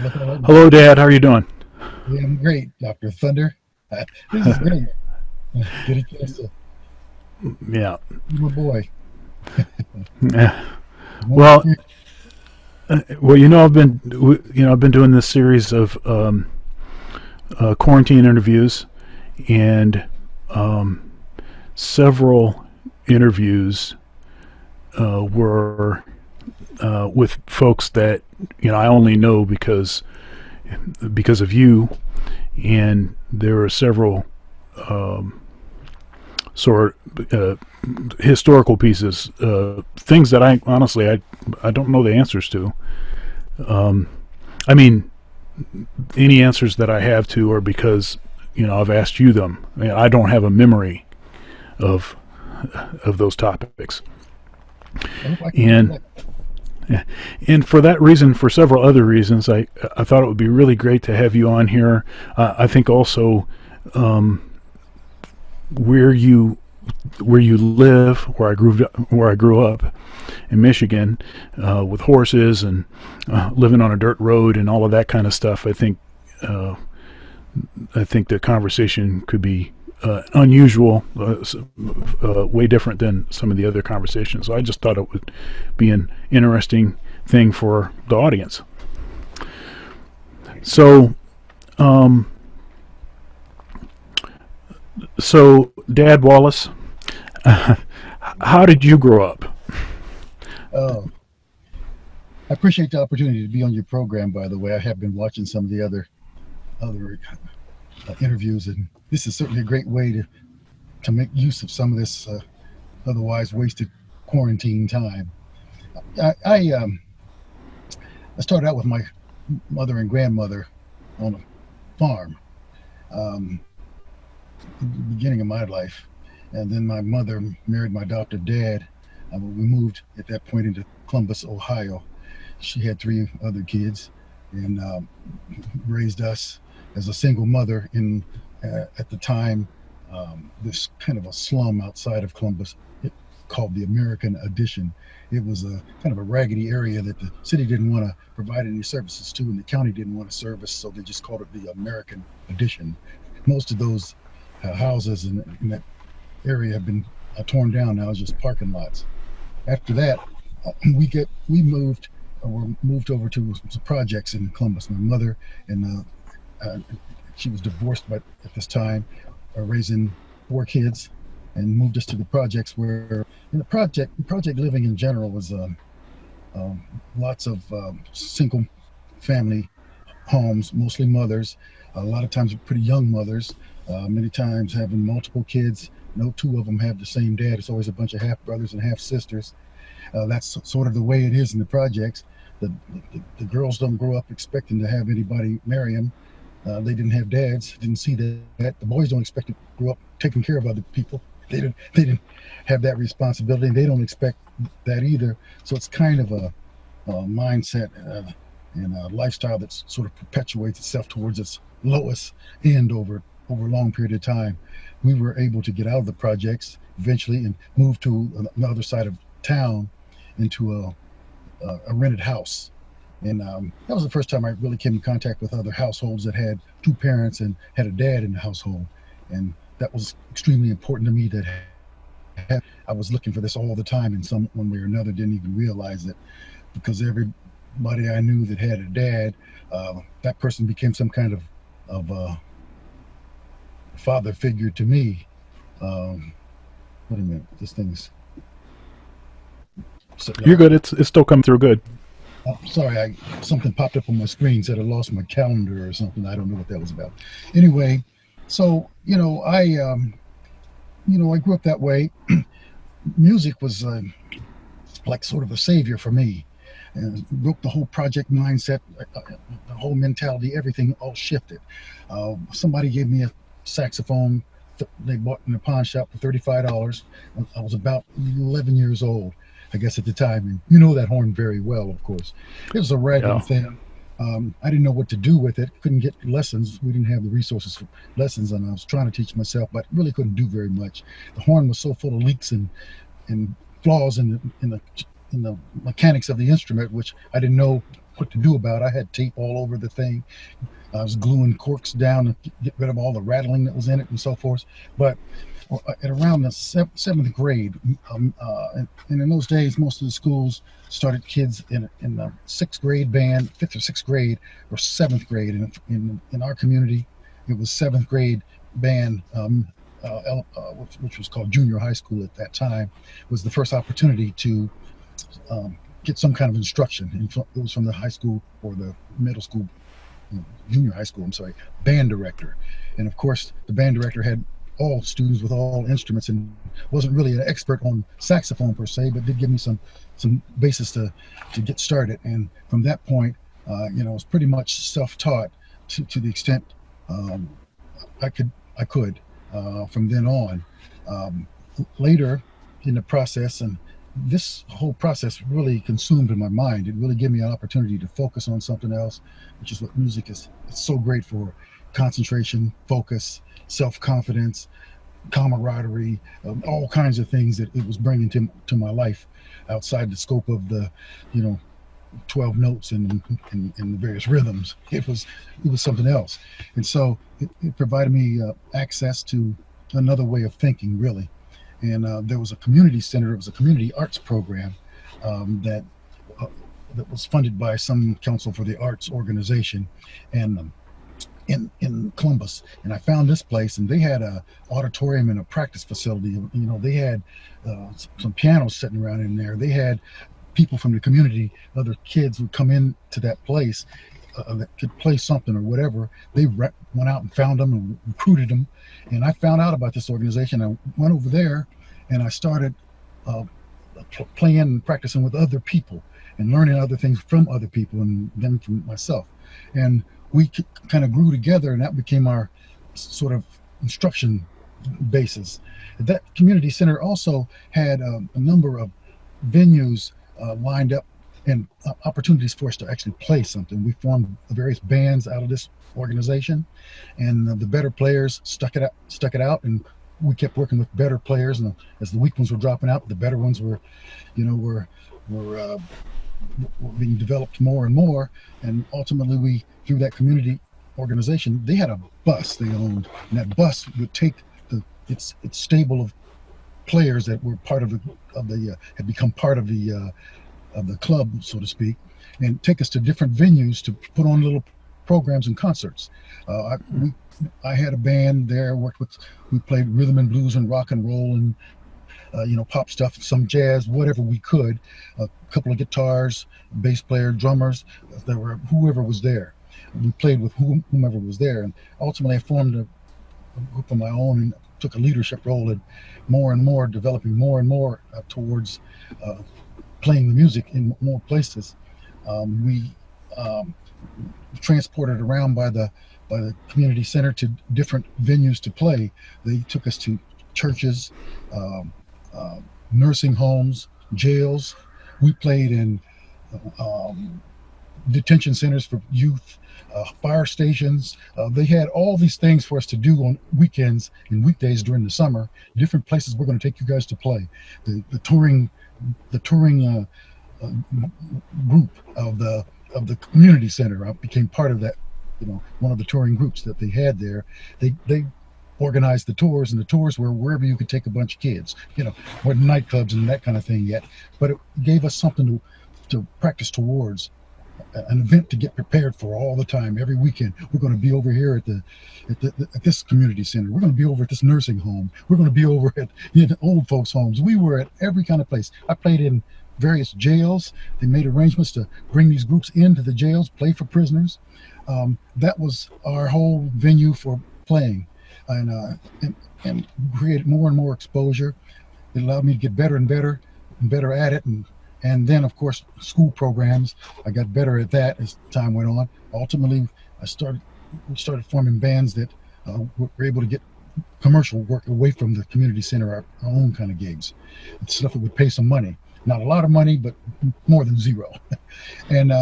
Looking right now. Hello, Dad. How are you doing? Yeah, I'm great, Dr. Thunder. This is great. Get a chance to Yeah. see my boy. Yeah. One Well, screen. I've been doing this series of quarantine interviews, and several interviews were with folks that I only know because of you, and there are several sort historical pieces, things that I honestly I don't know the answers to. I mean, any answers that I have to are because I've asked you them. I don't have a memory of those topics, I hope I can do and that. and for that reason, for several other reasons, I thought it would be really great to have you on here. I think also where you live, where I grew up in Michigan, with horses and living on a dirt road and all of that kind of stuff. I think the conversation could be unusual, way different than some of the other conversations. So I just thought it would be an interesting thing for the audience. So, um, Dad Wallace, how did you grow up? Oh, I appreciate the opportunity to be on your program. By the way, I have been watching some of the other interviews, and this is certainly a great way to make use of some of this otherwise wasted quarantine time. I I started out with my mother and grandmother on a farm. Um, the beginning of my life. And then my mother married my adoptive dad. We moved at that point into Columbus, Ohio. She had three other kids and raised us as a single mother in, at the time, this kind of a slum outside of Columbus called the American Addition. It was a kind of a raggedy area that the city didn't want to provide any services to, and the county didn't want to service, so they just called it the American Addition. Most of those houses in that area have been torn down now, just parking lots. After that, we moved or moved over to some projects in Columbus. My mother and she was divorced, but at this time, raising four kids, and moved us to the projects where in the project living in general was lots of single family homes, mostly mothers, a lot of times pretty young mothers, many times having multiple kids. No two of them have the same dad. It's always a bunch of half brothers and half sisters. That's sort of the way it is in the projects. The girls don't grow up expecting to have anybody marry them. They didn't have dads, didn't see that. The boys don't expect to grow up taking care of other people. They didn't have that responsibility. They don't expect that either. So it's kind of a mindset and a lifestyle that sort of perpetuates itself towards its lowest end over a long period of time. We were able to get out of the projects eventually and move to another side of town into a rented house. And that was the first time I really came in contact with other households that had two parents and had a dad in the household. And that was extremely important to me. I was looking for this all the time, and some one way or another didn't even realize it, because everybody I knew that had a dad, that person became some kind of father figure to me. Wait a minute, this thing's. So, You're good. It's still coming through good. sorry, something popped up on my screen said I lost my calendar or something. I don't know what that was about. Anyway, so I grew up that way. Music was like sort of a savior for me, and broke the whole project mindset, the whole mentality, everything all shifted. Somebody gave me a saxophone. They bought in a pawn shop for $35. I was about 11 years old, I guess, at the time. And you know that horn very well, of course. It was a raggedy Yeah. thing. I didn't know what to do with it. Couldn't get lessons. We didn't have the resources for lessons, and I was trying to teach myself, but really couldn't do very much. The horn was so full of leaks and flaws in the mechanics of the instrument, which I didn't know what to do about it. I had tape all over the thing. I was gluing corks down to get rid of all the rattling that was in it and so forth. But at around the seventh grade, and in those days, most of the schools started kids in the sixth grade band, fifth or sixth grade, or seventh grade. And in our community, it was seventh grade band, which was called junior high school at that time, was the first opportunity to get some kind of instruction. And it was from the high school or the middle school, junior high school, I'm sorry, band director. And of course, the band director had all students with all instruments and wasn't really an expert on saxophone per se, but did give me some basis to get started. And from that point, it was pretty much self-taught to the extent I could from then on. Later in the process, and this whole process really consumed in my mind. It really gave me an opportunity to focus on something else, which is what music is. It's so great for: concentration, focus, self-confidence, camaraderie, all kinds of things that it was bringing to my life outside the scope of the, 12 notes and the various rhythms. It was something else. And so it provided me access to another way of thinking, really. And there was a community center. It was a community arts program that was funded by some Council for the Arts organization, and in Columbus. And I found this place, and they had a auditorium and a practice facility. They had some pianos sitting around in there. They had people from the community, other kids would come in to that place that could play something or whatever. They went out and found them and recruited them. And I found out about this organization. I went over there and I started playing and practicing with other people and learning other things from other people and then from myself. And we kind of grew together, and that became our sort of instruction basis. That community center also had a number of venues lined up and opportunities for us to actually play something. We formed various bands out of this organization, and the better players stuck it out, and we kept working with better players. And as the weak ones were dropping out, the better ones were being developed more and more. And ultimately, through that community organization, they had a bus they owned, and that bus would take its stable of players that were part of the had become part of the club, so to speak, and take us to different venues to put on little programs and concerts. I had a band there. We played rhythm and blues and rock and roll and pop stuff, some jazz, whatever we could. A couple of guitars, bass player, drummers. Whoever was there. We played with whomever was there, and ultimately I formed a group of my own and took a leadership role in more and more developing more and more towards playing the music in more places. We transported around by the community center to different venues to play. They took us to churches, nursing homes, jails. We played in detention centers for youth, fire stations. They had all these things for us to do on weekends and weekdays during the summer. Different places we're going to take you guys to play. The touring group of the community center. I became part of that. One of the touring groups that they had there. They organized the tours, and the tours were wherever you could take a bunch of kids. Weren't nightclubs and that kind of thing yet, but it gave us something to practice towards. An event to get prepared for all the time. Every weekend we're going to be over here at this community center. We're going to be over at this nursing home. We're going to be over at old folks homes. We were at every kind of place. I played in various jails. They made arrangements to bring these groups into the jails, play for prisoners. That was our whole venue for playing, and created more and more exposure. It allowed me to get better and better at it, and then, of course, school programs. I got better at that as time went on. Ultimately, we started forming bands that were able to get commercial work away from the community center, our own kind of gigs, stuff that would pay some money. Not a lot of money, but more than zero. And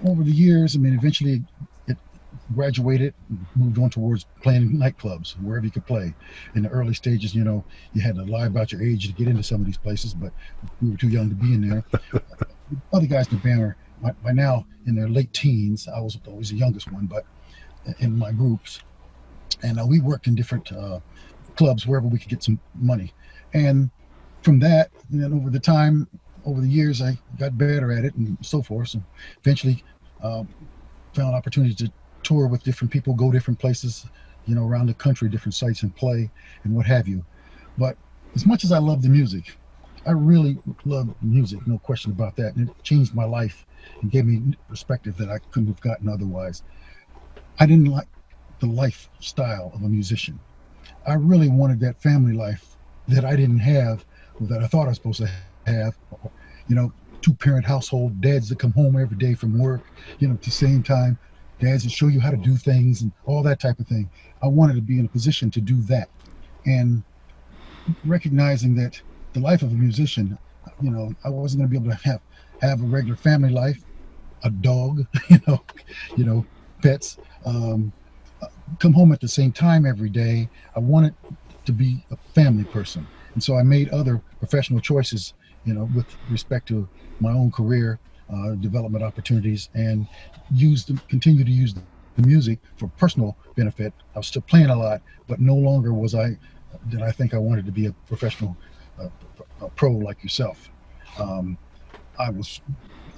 over the years, eventually it graduated, moved on towards playing in nightclubs, wherever you could play. In the early stages, you had to lie about your age to get into some of these places, but we were too young to be in there. other guys in the band are by now in their late teens. I was always the youngest one, but in my groups, and we worked in different clubs wherever we could get some money. And from that, and then over the time, over the years, I got better at it and so forth. So eventually, uh, found opportunities to tour with different people, go different places, around the country, different sites, and play and what have you. But as much as I love the music, I really love music, no question about that. And it changed my life and gave me perspective that I couldn't have gotten otherwise. I didn't like the lifestyle of a musician. I really wanted that family life that I didn't have, or that I thought I was supposed to have. You know, two-parent household, dads that come home every day from work, at the same time, dads that show you how to do things and all that type of thing. I wanted to be in a position to do that. And recognizing that the life of a musician, I wasn't going to be able to have a regular family life, a dog, you know, pets, um, come home at the same time every day. I wanted to be a family person, and so I made other professional choices, with respect to my own career, development opportunities, and continue to use the music for personal benefit. I was still playing a lot, but no longer did I think I wanted to be a professional, uh, a pro like yourself. Um, I was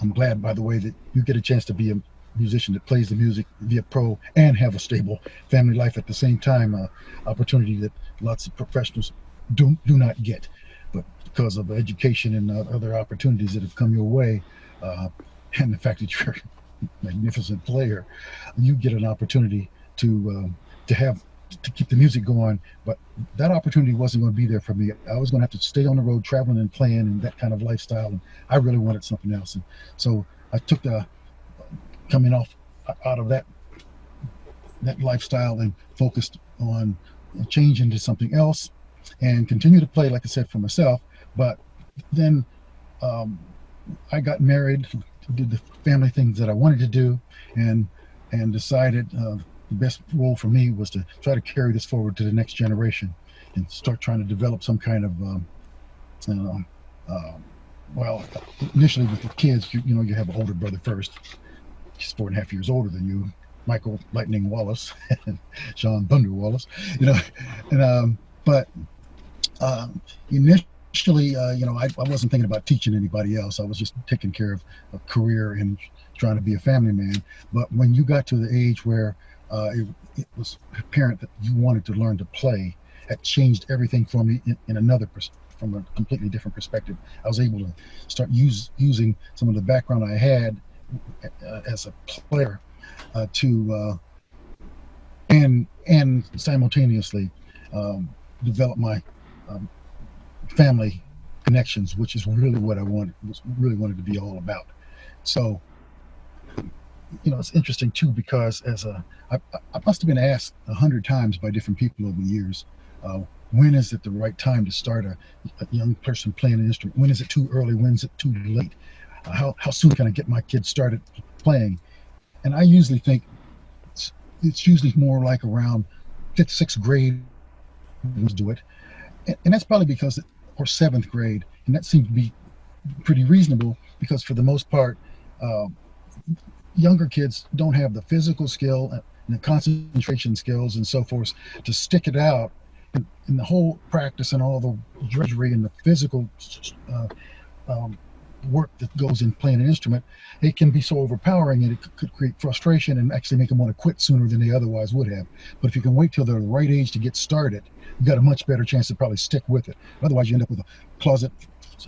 I'm glad, by the way, that you get a chance to be a musician that plays the music, be a pro, and have a stable family life at the same time. Opportunity that lots of professionals do not get, but because of education and other opportunities that have come your way, uh, and the fact that you're a magnificent player, you get an opportunity to have to keep the music going. But that opportunity wasn't going to be there for me. I was going to have to stay on the road, traveling and playing, and that kind of lifestyle. And I really wanted something else. And so I took the coming off out of that lifestyle and focused on changing to something else, and continue to play, like I said, for myself. But then um, I got married, did the family things that I wanted to do, and decided the best role for me was to try to carry this forward to the next generation and start trying to develop some kind of uh, well, initially with the kids, you have an older brother first. He's 4.5 years older than you, Michael Lightning Wallace, and Sean Thunder Wallace, and but initially, I wasn't thinking about teaching anybody else. I was just taking care of a career and trying to be a family man. But when you got to the age where it was apparent that you wanted to learn to play, that changed everything for me in another from a completely different perspective. I was able to start using some of the background I had as a player to and simultaneously develop my um, family connections, which is really what really wanted to be all about. So it's interesting too, because I must have been asked 100 times by different people over the years, uh, when is it the right time to start a young person playing an instrument? When is it too early? When is it too late? How soon can I get my kids started playing? And I usually think it's usually more like around fifth, sixth grade to do it, and that's probably because, or seventh grade, and that seems to be pretty reasonable because for the most part, uh, younger kids don't have the physical skill and the concentration skills and so forth to stick it out. And the whole practice and all the drudgery and the physical uh, um, work that goes in playing an instrument, it can be so overpowering, and it could create frustration and actually make them want to quit sooner than they otherwise would have. But if you can wait till they're the right age to get started, you got a much better chance to probably stick with it. Otherwise, you end up with a closet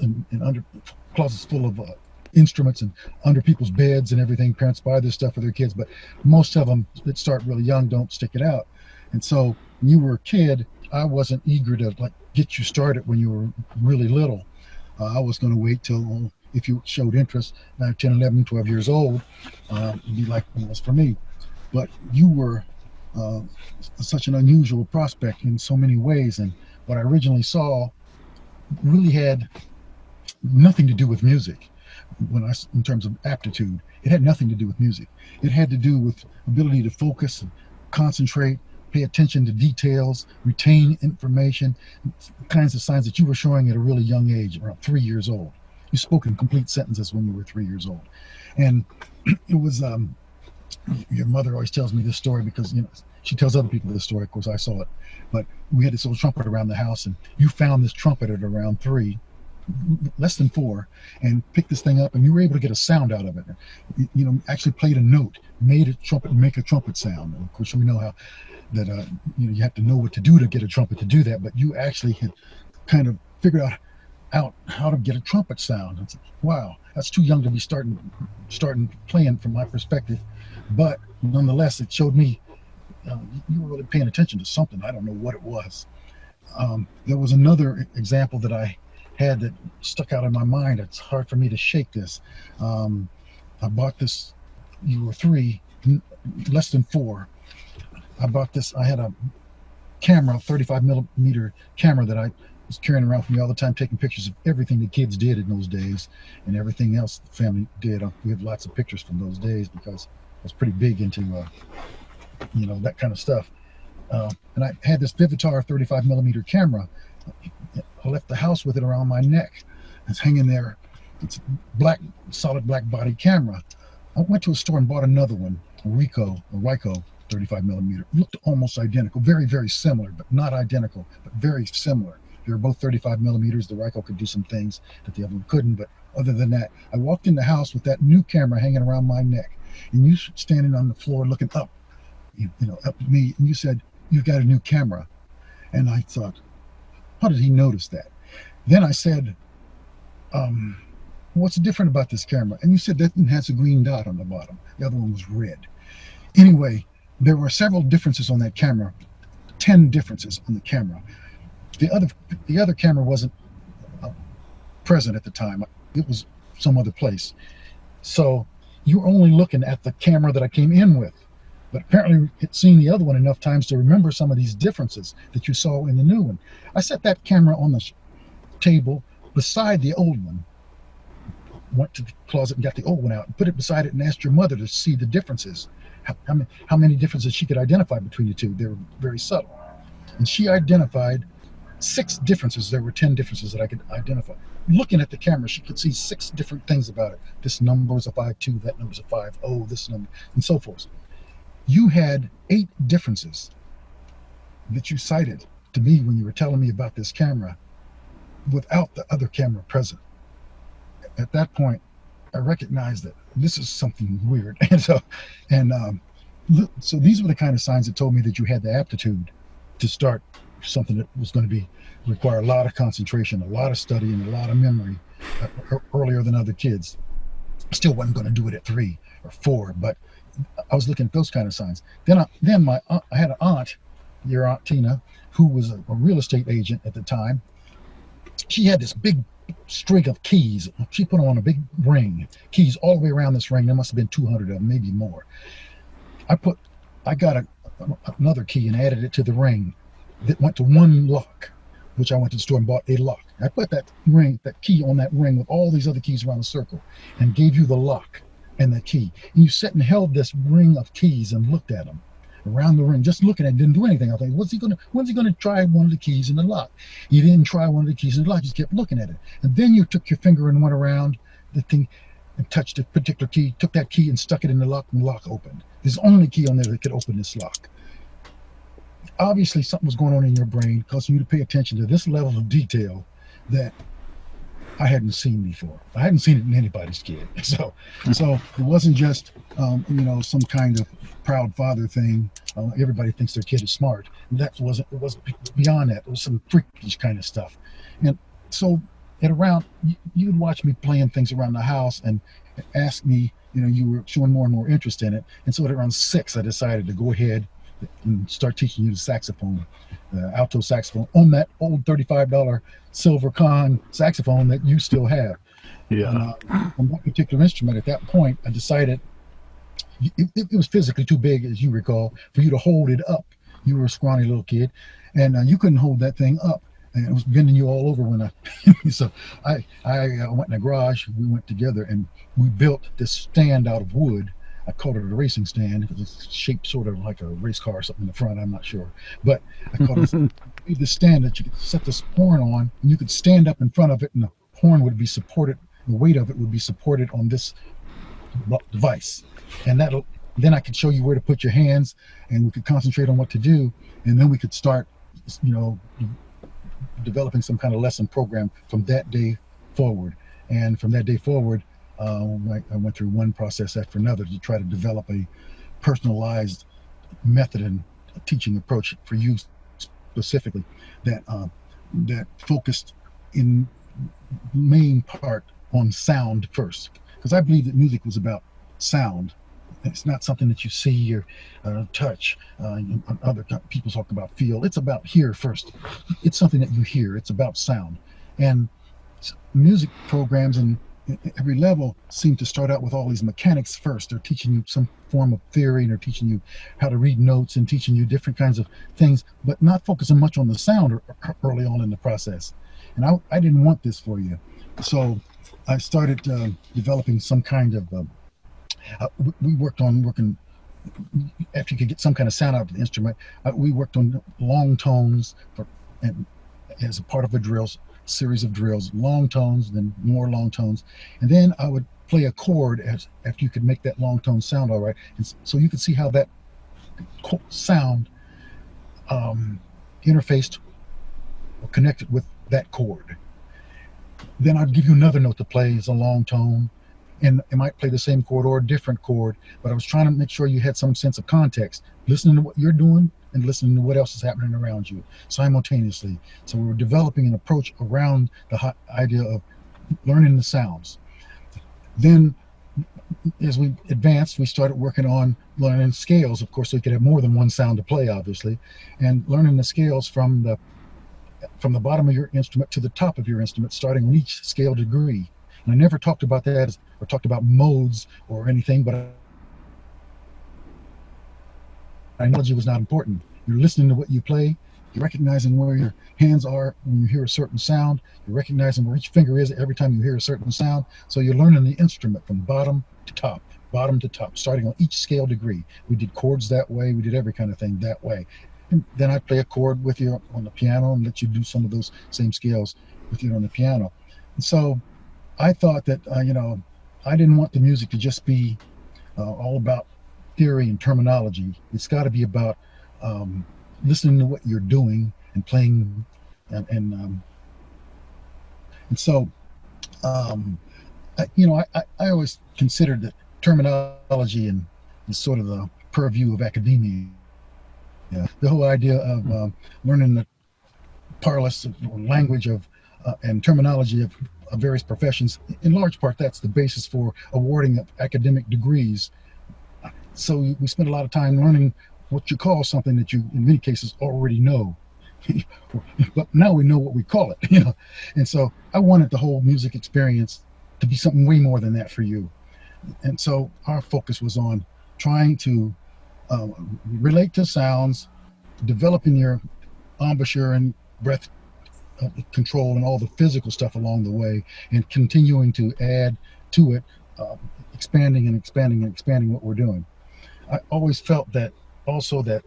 and under closets full of instruments and under people's beds and everything. Parents buy this stuff for their kids, but most of them that start really young don't stick it out. And so when you were a kid, I wasn't eager to get you started when you were really little. I was going to wait till if you showed interest, 9, 10, 11, 12 years old, it'd be like it was for me. But you were uh, such an unusual prospect in so many ways, and what I originally saw really had nothing to do with music. In terms of aptitude, it had nothing to do with music. It had to do with ability to focus and concentrate, pay attention to details, retain information, kinds of signs that you were showing at a really young age, around 3 years old. You spoke in complete sentences when you were 3 years old, and it was your mother always tells me this story because she tells other people this story. Of course, I saw it, but we had this little trumpet around the house, and you found this trumpet at around 3, less than 4, and picked this thing up, and you were able to get a sound out of it. Actually played a note, made a trumpet make a trumpet sound. And of course, we know how that you have to know what to do to get a trumpet to do that, but you actually had kind of figured out how to get a trumpet sound. It's like, wow, that's too young to be starting playing from my perspective, but nonetheless, it showed me you were really paying attention to something. I don't know what it was. There was another example that I had that stuck out in my mind. It's hard for me to shake this. I bought this. You were 3, less than 4. I bought this. I had a camera, 35 millimeter camera that I was carrying around with me all the time, taking pictures of everything the kids did in those days and everything else the family did. We have lots of pictures from those days because I was pretty big into that kind of stuff. And I had this Vivitar 35 millimeter camera. I left the house with it around my neck. It's hanging there. It's a solid black body camera. I went to a store and bought another one, a Ricoh 35 millimeter. It looked almost identical, very, very similar, but not identical, but very similar. They were both 35 millimeters. The Ricoh could do some things that the other one couldn't, but other than that, I walked in the house with that new camera hanging around my neck, and you standing on the floor looking up, up at me, and you said, "You've got a new camera." And I thought, how did he notice that? Then I said, what's different about this camera? And you said that one has a green dot on the bottom. The other one was red. Anyway, there were several differences on that camera, 10 differences on the camera. The other camera wasn't present at the time. It was some other place. So you were only looking at the camera that I came in with. But apparently it's seen the other one enough times to remember some of these differences that you saw in the new one. I set that camera on the table beside the old one, went to the closet and got the old one out and put it beside it and asked your mother to see the differences, how many differences she could identify between the two. They were very subtle. And she identified 6 differences. There were 10 differences that I could identify. Looking at the camera, she could see 6 different things about it. This number is a 5.2, that number is a 5.0, this number, and so forth. You had 8 differences that you cited to me when you were telling me about this camera without the other camera present. At that point, I recognized that this is something weird. So these were the kind of signs that told me that you had the aptitude to start something that was going to require a lot of concentration, a lot of study, and a lot of memory earlier than other kids. I still wasn't going to do it at 3 or 4, but I was looking at those kind of signs. Then I had an aunt, your Aunt Tina, who was a real estate agent at the time. She had this big string of keys. She put on a big ring, keys all the way around this ring. There must have been 200 of them, maybe more. I got another key and added it to the ring that went to one lock, which I went to the store and bought a lock. I put that key on that ring with all these other keys around the circle and gave you the lock and the key. And you sat and held this ring of keys and looked at them around the ring, just looking at it, didn't do anything. I think, when's he going to try one of the keys in the lock? You didn't try one of the keys in the lock, you just kept looking at it. And then you took your finger and went around the thing and touched a particular key, took that key and stuck it in the lock, and the lock opened. There's the only key on there that could open this lock. Obviously something was going on in your brain causing you to pay attention to this level of detail that I hadn't seen before. I hadn't seen it in anybody's kid. So it wasn't just some kind of proud father thing. Everybody thinks their kid is smart. And it was beyond that. It was some freakish kind of stuff. And so you'd watch me playing things around the house and ask me, you were showing more and more interest in it. And so at around 6, I decided to go ahead and start teaching you the saxophone, alto saxophone, on that old $35 silver con saxophone that you still have. Yeah. On that particular instrument, at that point, I decided it was physically too big, as you recall, for you to hold it up. You were a scrawny little kid, and you couldn't hold that thing up. And it was bending you all over when so I went in the garage. We went together and we built this stand out of wood. I called it a racing stand. It was shaped sort of like a race car or something in the front. I'm not sure. But I called it the stand that you could set this horn on, and you could stand up in front of it, and the horn would be supported the weight of it would be supported on this device, and that'll then I could show you where to put your hands, and we could concentrate on what to do, and then we could start, you know, developing some kind of lesson program from that day forward. And from that day forward, I went through one process after another to try to develop a personalized method and teaching approach for you specifically that that focused in main part on sound first, because I believe that music was about sound. It's not something that you see or touch. Other people talk about feel. It's about hear first. It's something that you hear. It's about sound. And music programs and every level seem to start out with all these mechanics first. They're teaching you some form of theory, and they're teaching you how to read notes and teaching you different kinds of things, but not focusing much on the sound early on in the process. And I didn't want this for you. So I started developing some kind of we worked on working after you could get some kind of sound out of the instrument. We worked on long tones and as a part of a series of drills, long tones, then more long tones, and then I would play a chord after you could make that long tone sound all right, and so you could see how that sound interfaced or connected with that chord. Then I'd give you another note to play as a long tone, and it might play the same chord or a different chord, but I was trying to make sure you had some sense of context, listening to what you're doing and listening to what else is happening around you simultaneously. So we were developing an approach around the idea of learning the sounds. Then as we advanced, we started working on learning scales, of course, so you could have more than one sound to play, obviously, and learning the scales from the bottom of your instrument to the top of your instrument, starting on each scale degree. And I never talked about that or talked about modes or anything, but analogy was not important. You're listening to what you play, you're recognizing where your hands are when you hear a certain sound, you're recognizing where each finger is every time you hear a certain sound. So you're learning the instrument from bottom to top, starting on each scale degree. We did chords that way, we did every kind of thing that way. And then I play a chord with you on the piano and let you do some of those same scales with you on the piano. And so I thought that, I didn't want the music to just be all about theory and terminology. It's got to be about listening to what you're doing and playing, and so I always considered that terminology and is sort of the purview of academia. Yeah, the whole idea of learning the parlance or language of and terminology of various professions, in large part, that's the basis for awarding of academic degrees. So we spend a lot of time learning what you call something that you, in many cases, already know. But now we know what we call it, And so I wanted the whole music experience to be something way more than that for you. And so our focus was on trying to relate to sounds, developing your embouchure and breath control and all the physical stuff along the way, and continuing to add to it, expanding and expanding and expanding what we're doing. I always felt that also that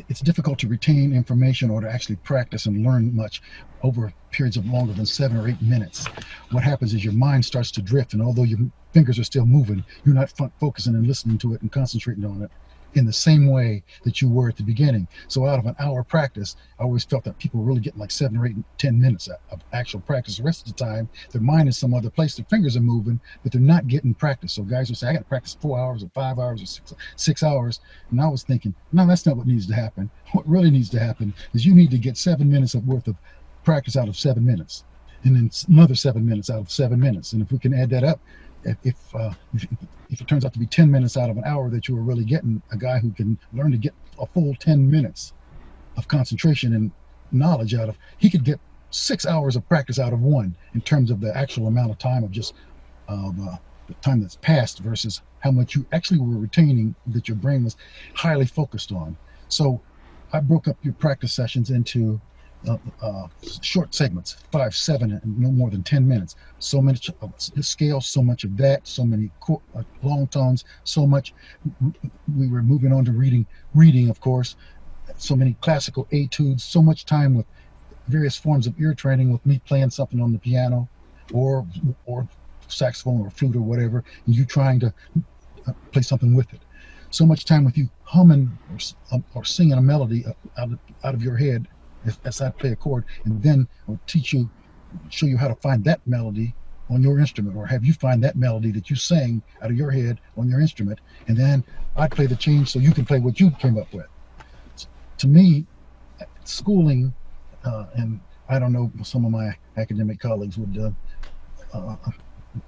it's difficult to retain information or to actually practice and learn much over periods of longer than 7 or 8 minutes. What happens is your mind starts to drift, and although your fingers are still moving, you're not focusing and listening to it and concentrating on it in the same way that you were at the beginning. So out of an hour practice, I always felt that people were really getting like 7 or 8, 10 minutes of actual practice. The rest of the time, their mind is some other place. Their fingers are moving, but they're not getting practice. So guys would say, I got to practice 4 hours or 5 hours or 6 hours. And I was thinking, no, that's not what needs to happen. What really needs to happen is you need to get 7 minutes worth of practice out of 7 minutes, and then another 7 minutes out of 7 minutes. And if we can add that up, if it turns out to be 10 minutes out of an hour that you were really getting a guy who can learn to get a full 10 minutes of concentration and knowledge out of, he could get 6 hours of practice out of one in terms of the actual amount of time of just the time that's passed versus how much you actually were retaining that your brain was highly focused on. So I broke up your practice sessions into short segments, 5, 7, and no more than 10 minutes. So much of this scale, so much of that, so many long tones, so much. We were moving on to reading, of course, so many classical etudes, so much time with various forms of ear training with me playing something on the piano, or or saxophone or flute or whatever, and you trying to play something with it. So much time with you humming or singing a melody out of your head as I play a chord, and then I'll teach you, show you how to find that melody on your instrument, or have you find that melody that you sang out of your head on your instrument, and then I play the change so you can play what you came up with. To me, schooling, and I don't know, some of my academic colleagues would uh,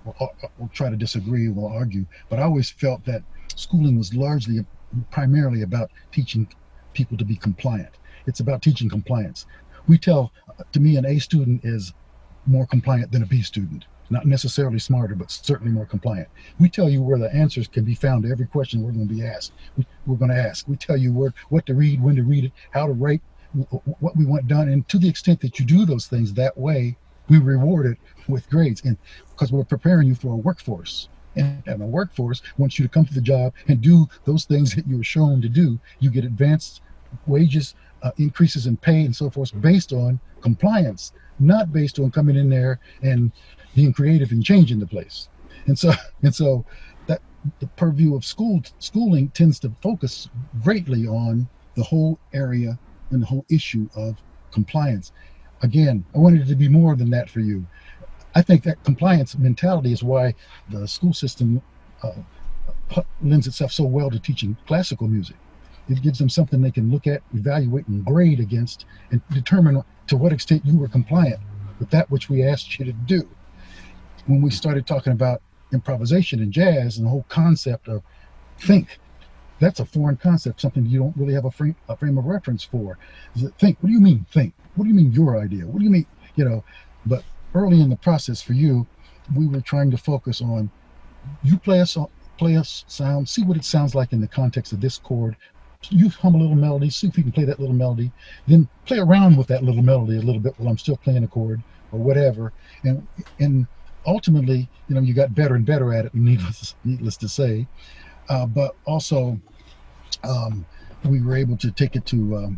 will try to disagree, will argue, but I always felt that schooling was primarily about teaching people to be compliant. It's about teaching compliance. We tell, to me, an A student is more compliant than a B student. Not necessarily smarter, but certainly more compliant. We tell you where the answers can be found to every question we're going to be asked. We're going to ask. We tell you what to read, when to read it, how to write, what we want done. And to the extent that you do those things that way, we reward it with grades. And because we're preparing you for a workforce. And a workforce wants you to come to the job and do those things that you were shown to do. You get advanced wages, increases in pay, and so forth based on compliance, not based on coming in there and being creative and changing the place. And so that the purview of schooling tends to focus greatly on the whole area and the whole issue of compliance. Again, I wanted it to be more than that for you. I think that compliance mentality is why the school system lends itself so well to teaching classical music. It gives them something they can look at, evaluate, and grade against, and determine to what extent you were compliant with that which we asked you to do. When we started talking about improvisation and jazz and the whole concept of think, that's a foreign concept, something you don't really have a frame of reference for. Is it think? What do you mean think? What do you mean your idea? What do you mean, but early in the process for you, we were trying to focus on you play a sound, see what it sounds like in the context of this chord. You hum a little melody, see if you can play that little melody, then play around with that little melody a little bit while I'm still playing a chord or whatever. And ultimately, you got better and better at it, needless to say. But also, we were able to take it to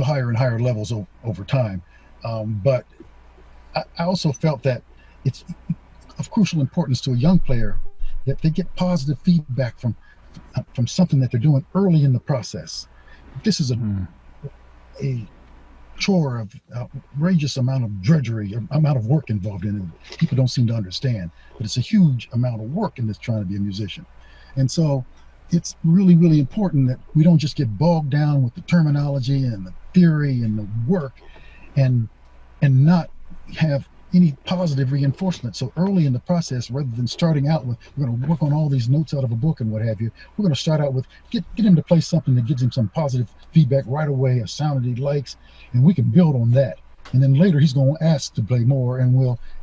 higher and higher levels over time. But I also felt that it's of crucial importance to a young player that they get positive feedback from something that they're doing early in the process. This is a chore of outrageous amount of drudgery, amount of work involved in it. People don't seem to understand, but it's a huge amount of work in this trying to be a musician. And so it's really, really important that we don't just get bogged down with the terminology and the theory and the work and not have any positive reinforcement. So early in the process, rather than starting out with, we're going to work on all these notes out of a book and what have you, we're going to start out with, get him to play something that gives him some positive feedback right away, a sound that he likes, and we can build on that. And then later he's going to ask to play more,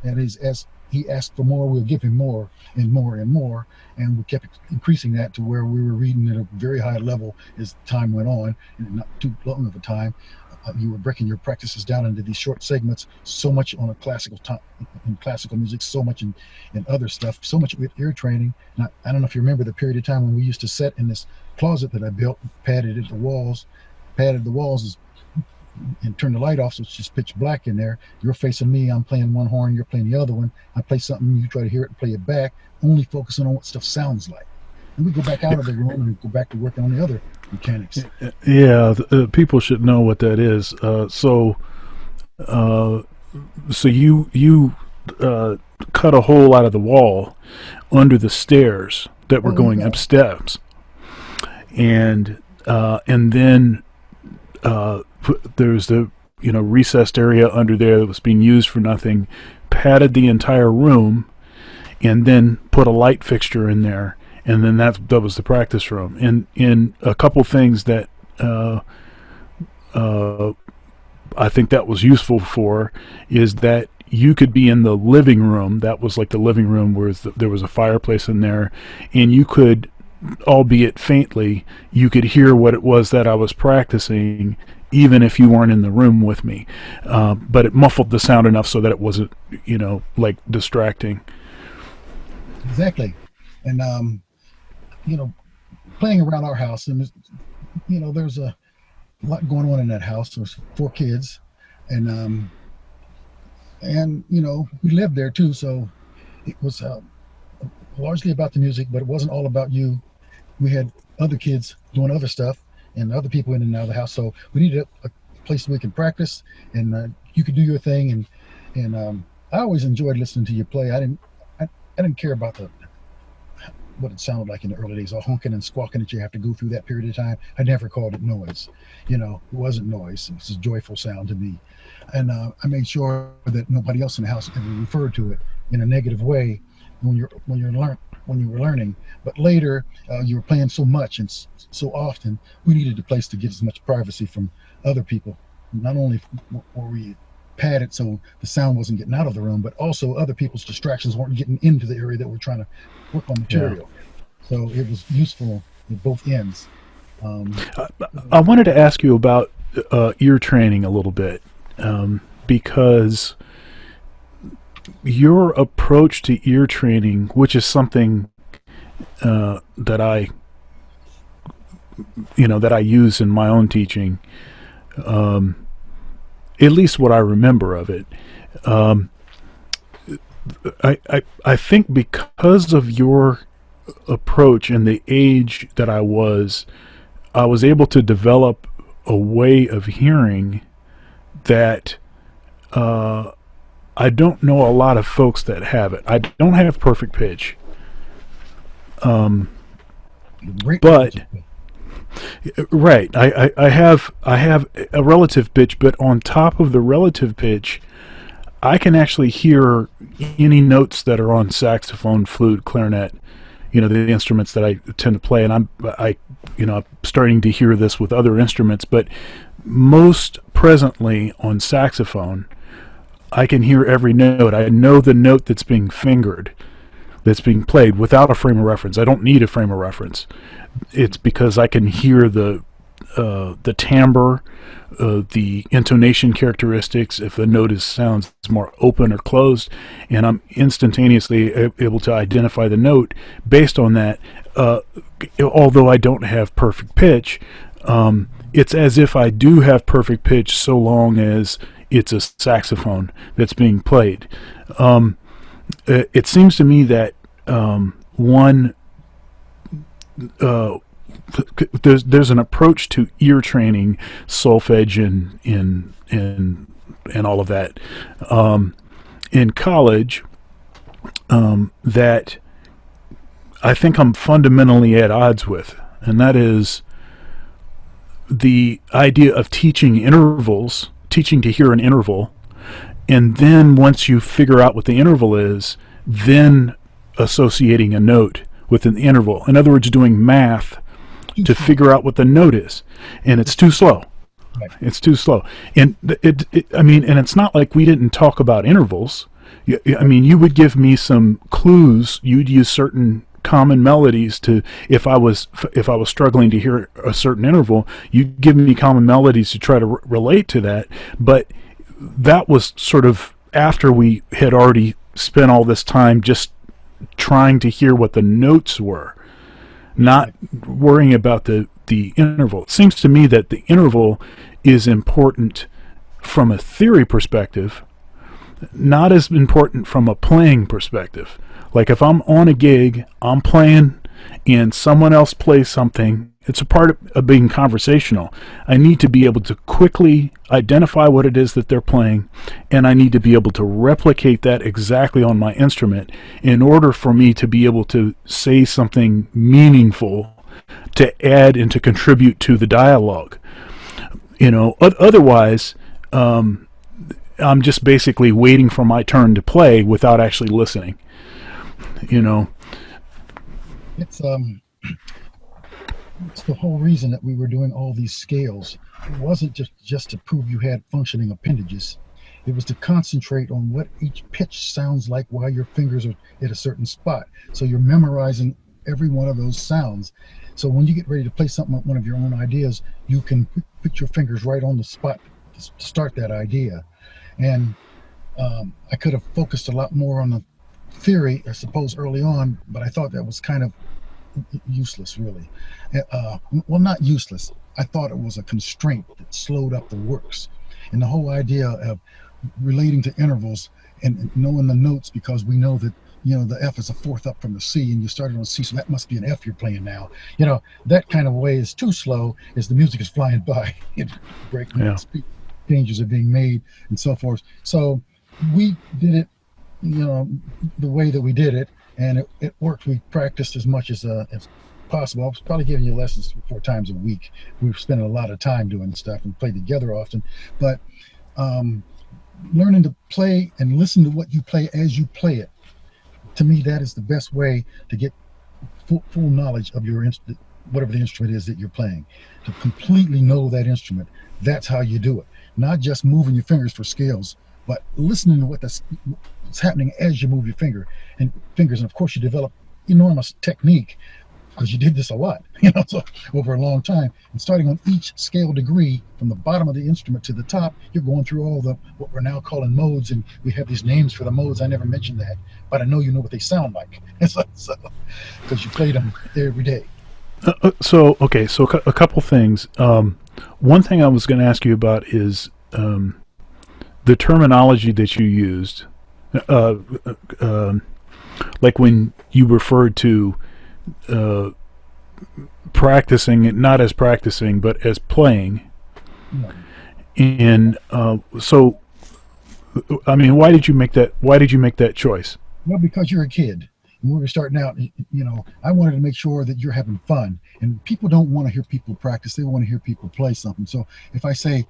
as he asked for more, we'll give him more and more and more. And we kept increasing that to where we were reading at a very high level as time went on, and not too long of a time. You were breaking your practices down into these short segments, so much on a classical time in classical music, so much in other stuff, so much with ear training. And I don't know if you remember the period of time when we used to sit in this closet that I built, padded the walls and turn the light off so it's just pitch black in there. You're facing me, I'm playing one horn, you're playing the other one. I play something, you try to hear it and play it back, only focusing on what stuff sounds like. And we go back out of the room and go back to working on the other mechanics. Yeah, people should know what that is. So you cut a hole out of the wall under the stairs that were going upstairs, and then there's the recessed area under there that was being used for nothing. Padded the entire room, and then put a light fixture in there. And then that was the practice room. And in a couple things that I think that was useful for is that you could be in the living room. That was like the living room where there was a fireplace in there, and you could, albeit faintly, you could hear what it was that I was practicing, even if you weren't in the room with me. But it muffled the sound enough so that it wasn't, like distracting. Exactly. And playing around our house, and there's a lot going on in that house. There's 4 kids, and and we lived there too, so it was largely about the music, but it wasn't all about you. We had other kids doing other stuff and other people in and out of the house, so we needed a place we could practice, and you could do your thing. And I always enjoyed listening to you play. I didn't care about the what it sounded like in the early days, all honking and squawking that you have to go through that period of time. I never called it noise. It wasn't noise. It was a joyful sound to me. And I made sure that nobody else in the house ever referred to it in a negative way when you were learning. But later, you were playing so much and so often, we needed a place to get as much privacy from other people. Not only were we padded so the sound wasn't getting out of the room, but also other people's distractions weren't getting into the area that we're trying to work on Yeah. material. So it was useful at both ends. Um, I wanted to ask you about ear training a little bit, because your approach to ear training, which is something that I use in my own teaching, at least what I remember of it. Um, I think because of your approach and the age that I was able to develop a way of hearing that I don't know a lot of folks that have it. I don't have perfect pitch, Great but relative. right, I have a relative pitch, but on top of the relative pitch, I can actually hear any notes that are on saxophone, flute, clarinet, the instruments that I tend to play. And I'm starting to hear this with other instruments, but most presently on saxophone, I can hear every note. I know the note that's being fingered, that's being played without a frame of reference. I don't need a frame of reference. It's because I can hear the timbre, the intonation characteristics, if the note sounds more open or closed, and I'm instantaneously able to identify the note based on that. Although I don't have perfect pitch, it's as if I do have perfect pitch so long as it's a saxophone that's being played. It seems to me that one there's an approach to ear training, solfege and all of that, in college, that I think I'm fundamentally at odds with, and that is the idea of teaching intervals, teaching to hear an interval, and then once you figure out what the interval is, then associating a note with an interval. In other words, doing math Too to slow. figure out what the note is, and it's too slow. Right. It's too slow, and I mean, and it's not like we didn't talk about intervals. I mean, you would give me some clues. You'd use certain common melodies to, if I was struggling to hear a certain interval, you'd give me common melodies to try to relate to that. But that was sort of after we had already spent all this time just trying to hear what the notes were, not worrying about the interval. It seems to me that the interval is important from a theory perspective, not as important from a playing perspective. Like if I'm on a gig, I'm playing, and someone else plays something, it's a part of being conversational. I need to be able to quickly identify what it is that they're playing, and I need to be able to replicate that exactly on my instrument in order for me to be able to say something meaningful to add and to contribute to the dialogue. Otherwise, I'm just basically waiting for my turn to play without actually listening. You know, It's it's the whole reason that we were doing all these scales. It wasn't just to prove you had functioning appendages. It was to concentrate on what each pitch sounds like while your fingers are at a certain spot. So you're memorizing every one of those sounds. So when you get ready to play something with one of your own ideas, you can put your fingers right on the spot to start that idea. And I could have focused a lot more on the theory, I suppose, early on, but I thought that was kind of useless, really. Well, not useless. I thought it was a constraint that slowed up the works. And the whole idea of relating to intervals and knowing the notes, because we know that the F is a fourth up from the C, and you started on C, so that must be an F you're playing now. That kind of way is too slow as the music is flying by. Breakneck Yeah. speed changes are being made and so forth. So we did it, the way that we did it, and it worked. We practiced as much as possible. I was probably giving you lessons 3 or 4 times a week. We were spending a lot of time doing stuff and played together often, but um, learning to play and listen to what you play as you play it, to me, that is the best way to get full knowledge of your whatever the instrument is that you're playing. To completely know that instrument, that's how you do it. Not just moving your fingers for scales, but listening to what's happening as you move your fingers. And of course, you develop enormous technique because you did this a lot, so over a long time. And starting on each scale degree from the bottom of the instrument to the top, you're going through all the what we're now calling modes, and we have these names for the modes. I never mentioned that, but I know you know what they sound like, so because you played them every day. A couple things. One thing I was going to ask you about is the terminology that you used. Uh, uh, like when you referred to uh, practicing, not as practicing, but as playing. Yeah. And so, I mean, why did you make that? Why did you make that choice? Well, because you're a kid. When we were starting out, I wanted to make sure that you're having fun. And people don't want to hear people practice; they want to hear people play something. So if I say,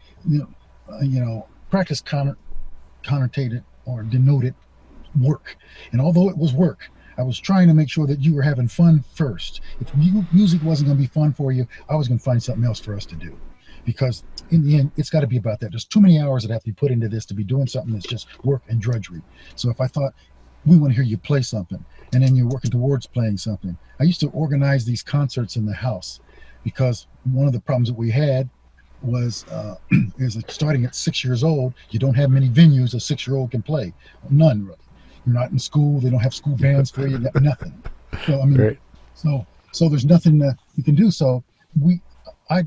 practice connotated or denoted work, and although it was work, I was trying to make sure that you were having fun first. If music wasn't going to be fun for you, I was going to find something else for us to do. Because in the end, it's got to be about that. There's too many hours that have to be put into this to be doing something that's just work and drudgery. So if I thought, we want to hear you play something, and then you're working towards playing something. I used to organize these concerts in the house, because one of the problems that we had was is that starting at 6 years old, you don't have many venues a 6-year-old can play. None, really. You're not in school. They don't have school bands for you. Nothing. So I mean, Right. so there's nothing you can do. So I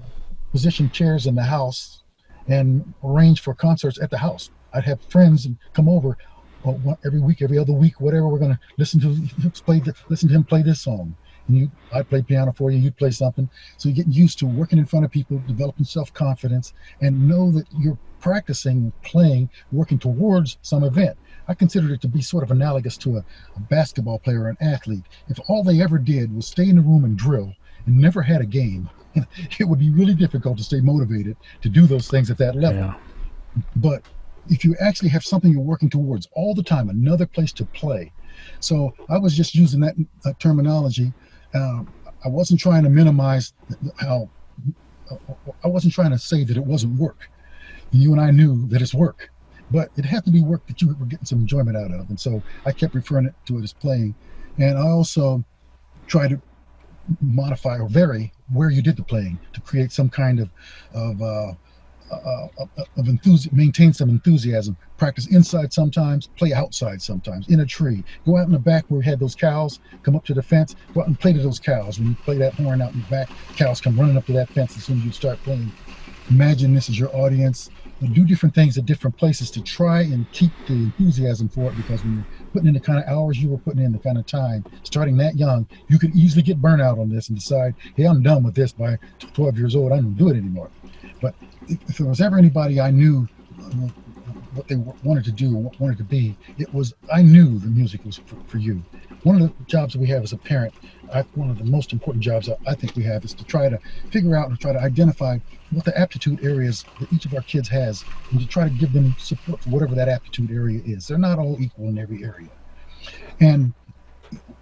positioned chairs in the house and arranged for concerts at the house. I'd have friends come over every week, every other week, whatever. We're going to listen to listen to him play this song, and I play piano for you, you play something. So you get used to working in front of people, developing self-confidence, and know that you're practicing playing, working towards some event. I considered it to be sort of analogous to a basketball player or an athlete. If all they ever did was stay in the room and drill and never had a game, it would be really difficult to stay motivated to do those things at that level. Yeah. But if you actually have something you're working towards all the time, another place to play. So I was just using that terminology. I wasn't trying to minimize how, I wasn't trying to say that it wasn't work. You and I knew that it's work, but it had to be work that you were getting some enjoyment out of. And so I kept referring to it as playing. And I also tried to modify or vary where you did the playing to create some kind of enthusiasm, maintain some enthusiasm. Practice inside sometimes, play outside sometimes, in a tree. Go out in the back where we had those cows, come up to the fence, go out and play to those cows. When you play that horn out in the back, cows come running up to that fence as soon as you start playing. Imagine this is your audience. And do different things at different places to try and keep the enthusiasm for it, because when you're putting in the kind of hours you were putting in, the kind of time, starting that young, you could easily get burnt out on this and decide, hey, I'm done with this by 12 years old. I don't do it anymore. But if there was ever anybody I knew what they wanted to do, what wanted to be, I knew the music was for you. One of the jobs that we have as a parent, one of the most important jobs I think we have, is to try to figure out and try to identify what the aptitude areas that each of our kids has, and to try to give them support for whatever that aptitude area is. They're not all equal in every area. And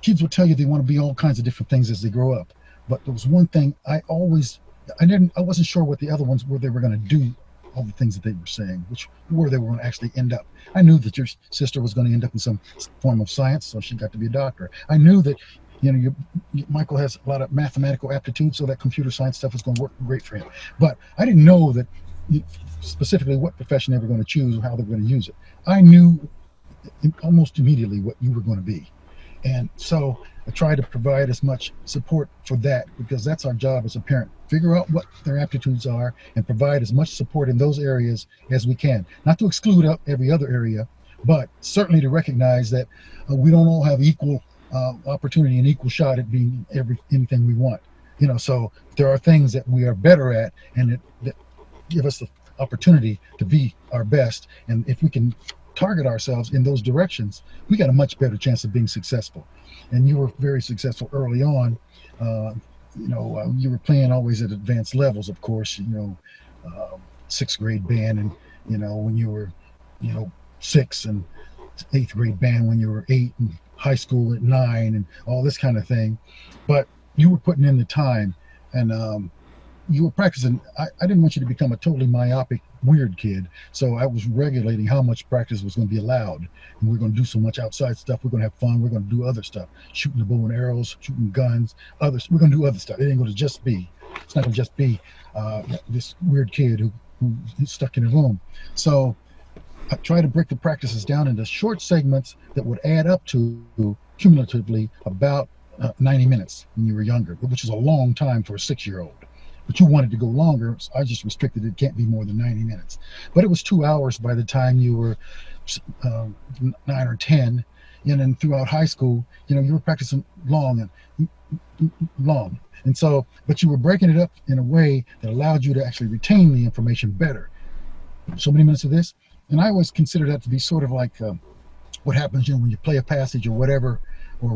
kids will tell you they want to be all kinds of different things as they grow up. But there was one thing I wasn't sure what the other ones were, they were going to do all the things that they were saying, where they were going to actually end up. I knew that your sister was going to end up in some form of science, so she got to be a doctor. I knew that Michael has a lot of mathematical aptitude, so that computer science stuff is going to work great for him. But I didn't know that specifically what profession they were going to choose or how they were going to use it. I knew almost immediately what you were going to be. And so I tried to provide as much support for that, because that's our job as a parent, figure out what their aptitudes are, and provide as much support in those areas as we can. Not to exclude every other area, but certainly to recognize that we don't all have equal opportunity and equal shot at being anything we want. So there are things that we are better at, and that give us the opportunity to be our best. And if we can target ourselves in those directions, we got a much better chance of being successful. And you were very successful early on. You were playing always at advanced levels, of course. Sixth grade band, and when you were, 6, and eighth grade band when you were 8, and high school at 9, and all this kind of thing. But you were putting in the time, and you were practicing. I didn't want you to become a totally myopic, weird kid. So I was regulating how much practice was going to be allowed. And we're going to do so much outside stuff. We're going to have fun. We're going to do other stuff, shooting the bow and arrows, shooting guns, others. We're going to do other stuff. It ain't going to just be, it's not going to just be this weird kid who's stuck in a room. So I try to break the practices down into short segments that would add up to cumulatively about 90 minutes when you were younger, which is a long time for a 6-year-old. But you wanted to go longer, so I just restricted it. Can't be more than 90 minutes. But it was 2 hours by the time you were 9 or 10, and then throughout high school, you were practicing long. And so, but you were breaking it up in a way that allowed you to actually retain the information better. So many minutes of this, and I always consider that to be sort of like what happens, when you play a passage or whatever, or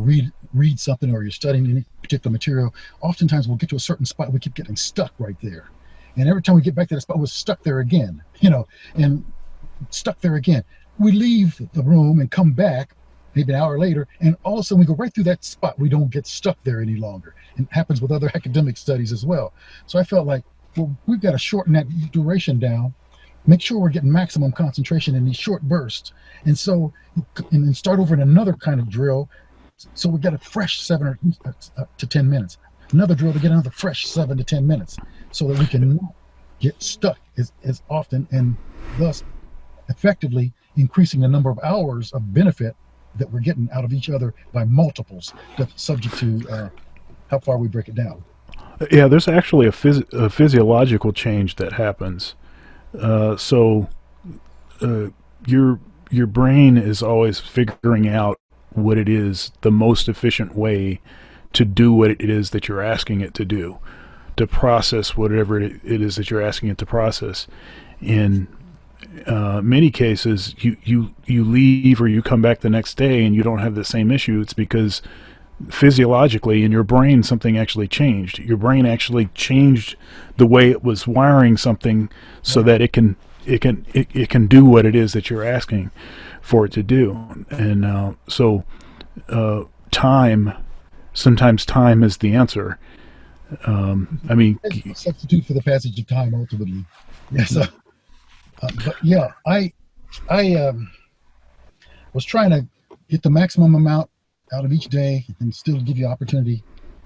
read something, or you're studying any particular material. Oftentimes we'll get to a certain spot, we keep getting stuck right there, and every time we get back to that spot, we're stuck there again, and stuck there again. We leave the room and come back maybe an hour later, and all of a sudden we go right through that spot. We don't get stuck there any longer. And it happens with other academic studies as well. So I felt like, well, we've got to shorten that duration down, make sure we're getting maximum concentration in these short bursts, and then start over in another kind of drill. So we get a fresh 7 to 10 minutes. Another drill to get another fresh 7 to 10 minutes, so that we can not get stuck as often, and thus effectively increasing the number of hours of benefit that we're getting out of each other by multiples, that's subject to how far we break it down. Yeah, there's actually a physiological change that happens. So your brain is always figuring out what it is, the most efficient way to do what it is that you're asking it to do, to process whatever it is that you're asking it to process. In many cases, you leave or you come back the next day and you don't have the same issue. It's because physiologically in your brain something actually changed. Your brain actually changed the way it was wiring something so that it can do what it is that you're asking for it to do. And sometimes time is the answer. Substitute for the passage of time ultimately. Yes. But yeah, I was trying to get the maximum amount out of each day and still give you opportunity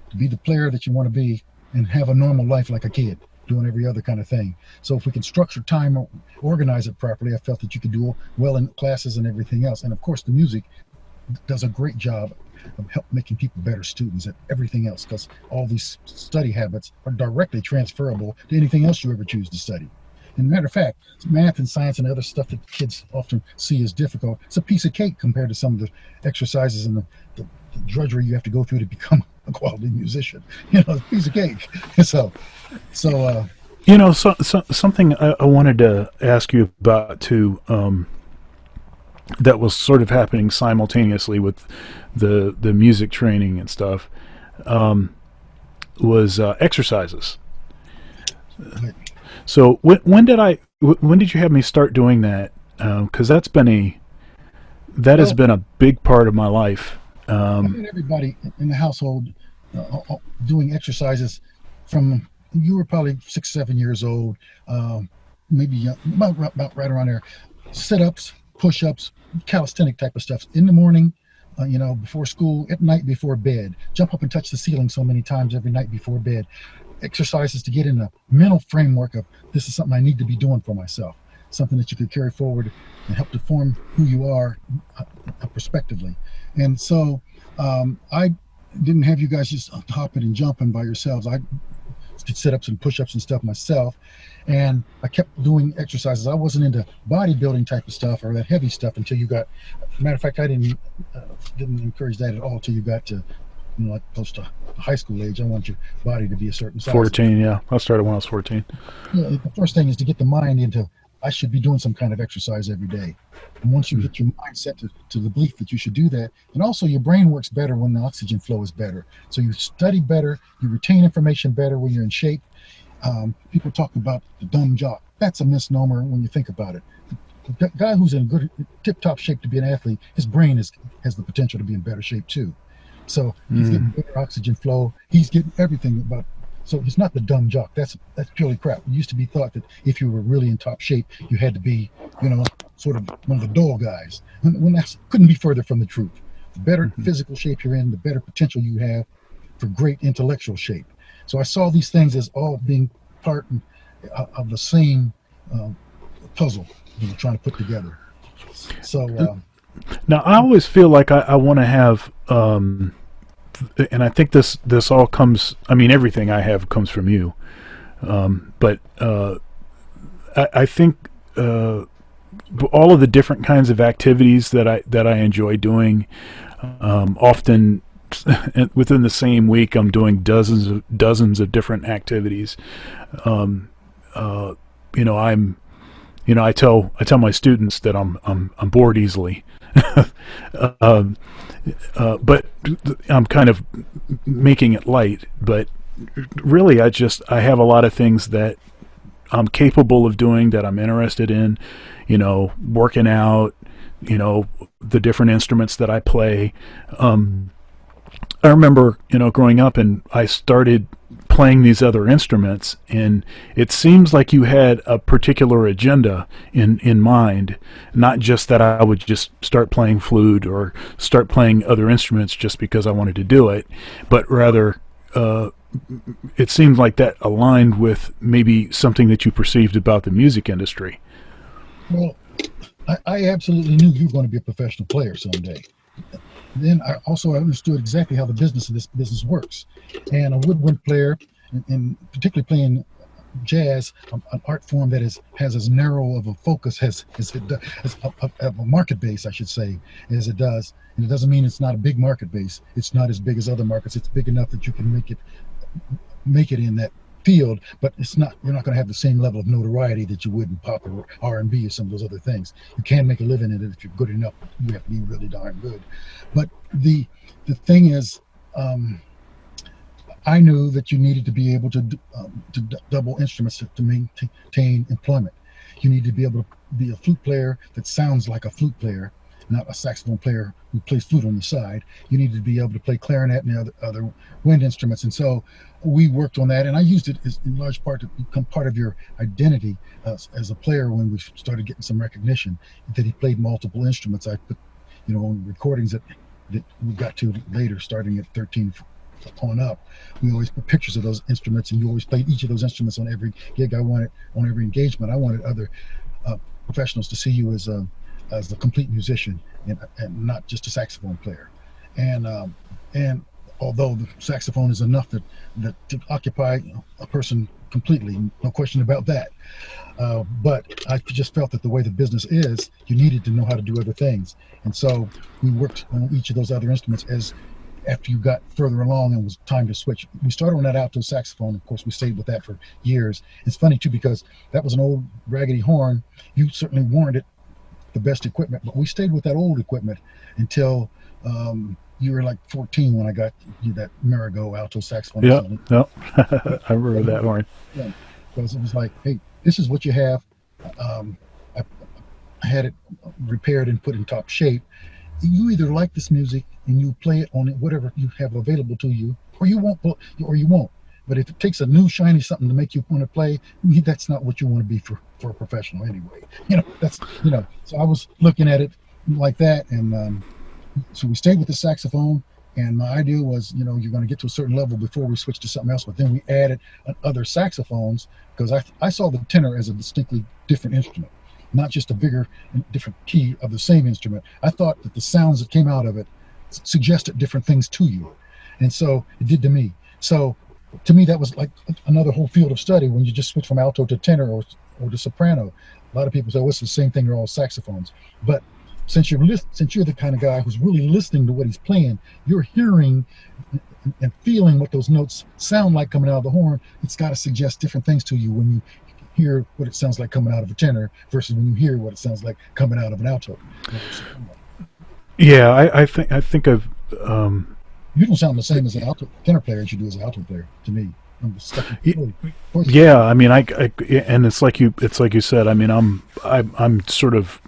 to be the player that you want to be and have a normal life like a kid, doing every other kind of thing. So if we can structure time or organize it properly, I felt that you could do well in classes and everything else. And of course, the music does a great job of making people better students at everything else, because all these study habits are directly transferable to anything else you ever choose to study. And matter of fact, math and science and other stuff that kids often see as difficult, it's a piece of cake compared to some of the exercises and the drudgery you have to go through to become a quality musician. It's a piece of cake. Something I wanted to ask you about too, that was sort of happening simultaneously with the music training and stuff, was exercises. So when did you have me start doing that? Because has been a big part of my life. Everybody in the household doing exercises from, you were probably 6, 7 years old, maybe about right around there. Sit-ups, push-ups, calisthenic type of stuff in the morning, before school, at night before bed. Jump up and touch the ceiling so many times every night before bed. Exercises to get in a mental framework of, this is something I need to be doing for myself, something that you could carry forward and help to form who you are prospectively. And so I didn't have you guys just hopping and jumping by yourselves. I did sit-ups and push-ups and stuff myself, and I kept doing exercises. I wasn't into bodybuilding type of stuff or that heavy stuff until you got. Matter of fact, I didn't encourage that at all until you got to, like close to high school age. I want your body to be a certain size. 14, yeah. I started when I was 14. Yeah, the first thing is to get the mind into, I should be doing some kind of exercise every day. And once you get your mindset to the belief that you should do that, and also your brain works better when the oxygen flow is better. So you study better, you retain information better when you're in shape. People talk about the dumb jock. That's a misnomer when you think about it. The guy who's in good tip-top shape to be an athlete, his brain has the potential to be in better shape too. So he's getting better oxygen flow. He's getting everything about. So he's not the dumb jock. That's purely crap. It used to be thought that if you were really in top shape, you had to be, sort of one of the dull guys. When that couldn't be further from the truth. The better physical shape you're in, the better potential you have for great intellectual shape. So I saw these things as all being part of the same puzzle trying to put together. So now I always feel like I want to have. And I think this all comes. I mean, everything I have comes from you, but I think all of the different kinds of activities that I enjoy doing. Often within the same week, I'm doing dozens of different activities. I tell my students that I'm bored easily. But I'm kind of making it light. But really, I have a lot of things that I'm capable of doing, that I'm interested in. Working out. The different instruments that I play. I remember, growing up, and I started playing these other instruments, and it seems like you had a particular agenda in mind, not just that I would just start playing flute or start playing other instruments just because I wanted to do it, but rather it seemed like that aligned with maybe something that you perceived about the music industry. Well, I absolutely knew you were going to be a professional player someday. Then I understood exactly how the business of this business works. And a woodwind player, and particularly playing jazz, an art form that has as narrow of a focus as a market base, I should say, as it does. And it doesn't mean it's not a big market base. It's not as big as other markets. It's big enough that you can make it in that field, but you're not going to have the same level of notoriety that you would in pop or R&B or some of those other things. You can make a living in it if you're good enough. You have to be really darn good. But the thing is, I knew that you needed to be able to double instruments to maintain employment. You need to be able to be a flute player that sounds like a flute player, not a saxophone player who plays flute on the side. You need to be able to play clarinet and other wind instruments. And so we worked on that, and I used it in large part to become part of your identity as a player when we started getting some recognition that he played multiple instruments. I put, on recordings that we got to later, starting at 13 on up. We always put pictures of those instruments, and you always played each of those instruments on every gig. On every engagement. I wanted other professionals to see you as a complete musician and not just a saxophone player. And although the saxophone is enough that to occupy a person completely, no question about that. But I just felt that the way the business is, you needed to know how to do other things. And so we worked on each of those other instruments after you got further along and it was time to switch. We started on that alto saxophone. Of course, we stayed with that for years. It's funny too, because that was an old raggedy horn. You certainly warranted the best equipment, but we stayed with that old equipment until you were like 14 when I got you that Marigo alto saxophone. Yeah, I remember that horn. Yeah, because it was like, hey, this is what you have. I had it repaired and put in top shape. You either like this music and you play it on whatever you have available to you, or you won't. But if it takes a new shiny something to make you want to play, that's not what you want to be for a professional anyway. So I was looking at it like that, and so we stayed with the saxophone. And my idea was, you're going to get to a certain level before we switch to something else. But then we added other saxophones because I saw the tenor as a distinctly different instrument, not just a bigger and different key of the same instrument. I thought that the sounds that came out of it suggested different things to you. And so it did to me. So To me, that was like another whole field of study when you just switch from alto to tenor or to soprano. A lot of people say, "Oh, it's the same thing. They're all saxophones." But since you're the kind of guy who's really listening to what he's playing, you're hearing and feeling what those notes sound like coming out of the horn. It's got to suggest different things to you when you hear what it sounds like coming out of a tenor versus when you hear what it sounds like coming out of an alto. Yeah, I think I've You don't sound the same as an alto tenor player as you do as an alto player. To me, I'm stuck in yeah. I mean, I and it's like you said. I mean, I'm sort of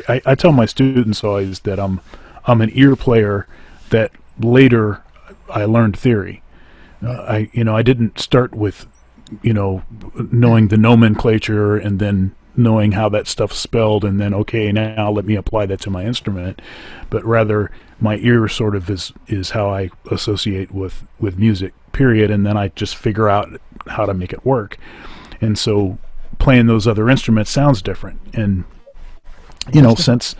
I tell my students always that I'm an ear player that later I learned theory. I didn't start with knowing the nomenclature and then knowing how that stuff's spelled and then okay, now let me apply that to my instrument, but rather my ear sort of is how I associate with music, period, and then I just figure out how to make it work. And so playing those other instruments sounds different, and since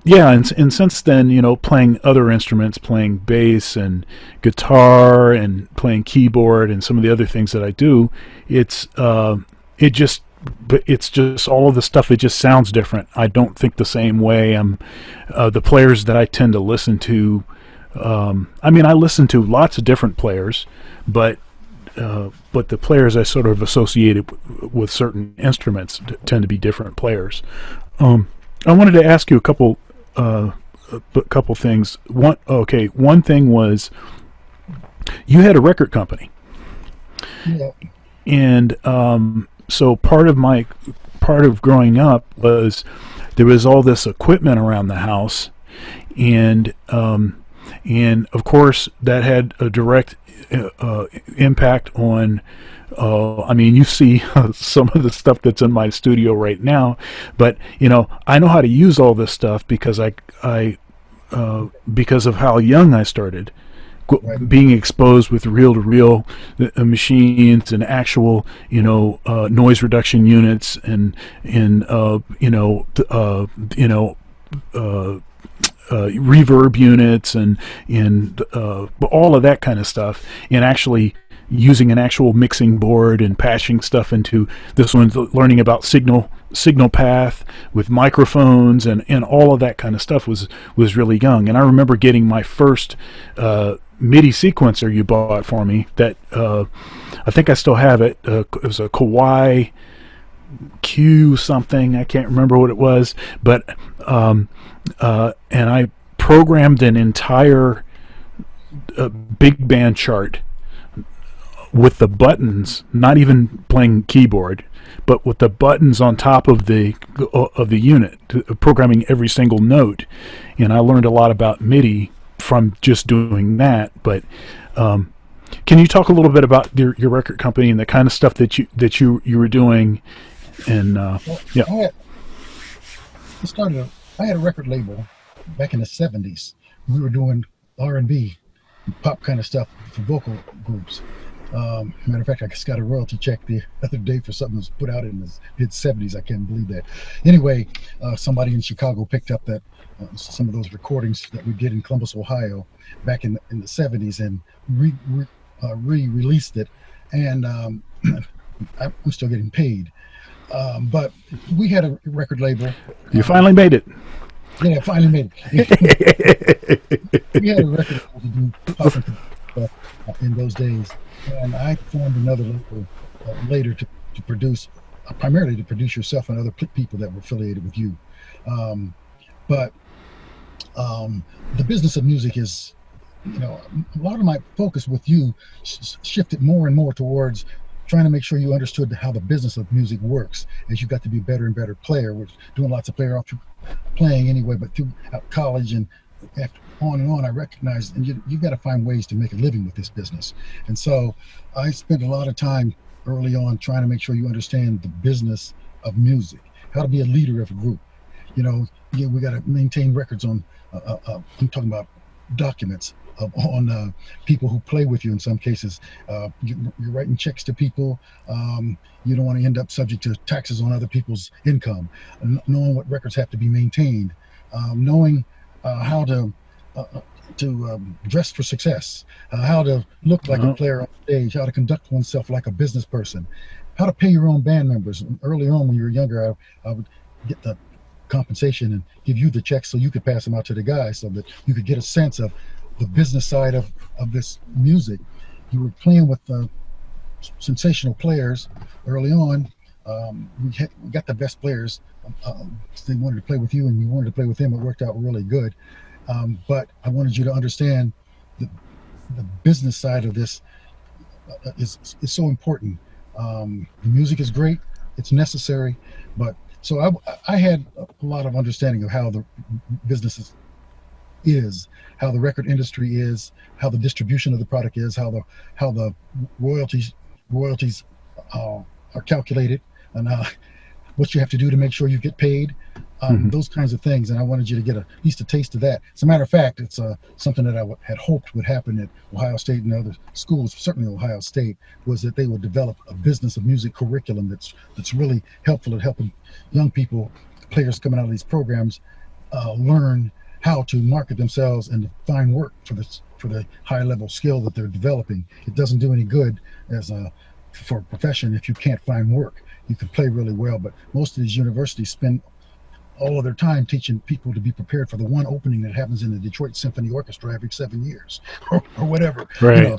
yeah, and since then, playing other instruments, playing bass and guitar and playing keyboard and some of the other things that I do, it's it's just all of the stuff. It just sounds different. I don't think the same way. The players that I tend to listen to. I mean, I listen to lots of different players, but the players I sort of associated with certain instruments tend to be different players. I wanted to ask you a couple things. One thing was you had a record company, Yeah. and so part of growing up was there was all this equipment around the house, and of course that had a direct impact on. I mean, you see some of the stuff that's in my studio right now, but I know how to use all this stuff because because of how young I started, Right. being exposed with reel-to-reel machines and actual, noise reduction units and reverb units and all of that kind of stuff, and actually using an actual mixing board and patching stuff into this one's learning about signal path with microphones and all of that kind of stuff was really young. And I remember getting my first MIDI sequencer you bought for me that I think I still have it. It was a Kawai Q something. I can't remember what it was, but and I programmed an entire big band chart with the buttons, not even playing keyboard, but with the buttons on top of the unit, programming every single note. And I learned a lot about MIDI from just doing that. But can you talk a little bit about your record company and the kind of stuff that you were doing? And Well, yeah, I had a record label back in the '70s. We were doing R&B, pop kind of stuff for vocal groups. Matter of fact, I just got a royalty check the other day for something that was put out in the mid '70s. I can't believe that. Anyway, somebody in Chicago picked up that some of those recordings that we did in Columbus, Ohio, back in the '70s, and re-released it. And I'm still getting paid. But we had a record label. you finally made it. Yeah, I finally made it. We had a record label to do pop and stuff in those days, and I formed another label later to produce, primarily to produce yourself and other people that were affiliated with you. Um, but the business of music is, a lot of my focus with you shifted more and more towards trying to make sure you understood how the business of music works as you got to be a better and better player. We're doing lots of player off playing anyway, but throughout college and after on and on, I recognized, and you got to find ways to make a living with this business. And so I spent a lot of time early on trying to make sure you understand the business of music, how to be a leader of a group. We got to maintain records on, I'm talking about documents on people who play with you in some cases. You're writing checks to people. You don't want to end up subject to taxes on other people's income. Knowing what records have to be maintained. Knowing how to to dress for success, how to look like a Oh, player on stage, how to conduct oneself like a business person, how to pay your own band members. And early on, when you were younger, I would get the compensation and give you the checks so you could pass them out to the guys so that you could get a sense of the business side of this music. You were playing with sensational players early on. We got the best players. They wanted to play with you and you wanted to play with them. It worked out really good. But I wanted you to understand the, the business side of this is so important. The music is great, it's necessary, but so I had a lot of understanding of how the business is, how the record industry is, how the distribution of the product is, how the royalties are calculated, and what you have to do to make sure you get paid, mhm. those kinds of things. And I wanted you to get at least a taste of that. As a matter of fact, it's something that had hoped would happen at Ohio State and other schools, certainly Ohio State, was that they would develop a business of music curriculum that's really helpful at helping young people, players coming out of these programs, learn how to market themselves and find work for the high level skill that they're developing. It doesn't do any good for a profession if you can't find work. You can play really well, but most of these universities spend all of their time teaching people to be prepared for the one opening that happens in the Detroit Symphony Orchestra every 7 years, or whatever. You Right. know,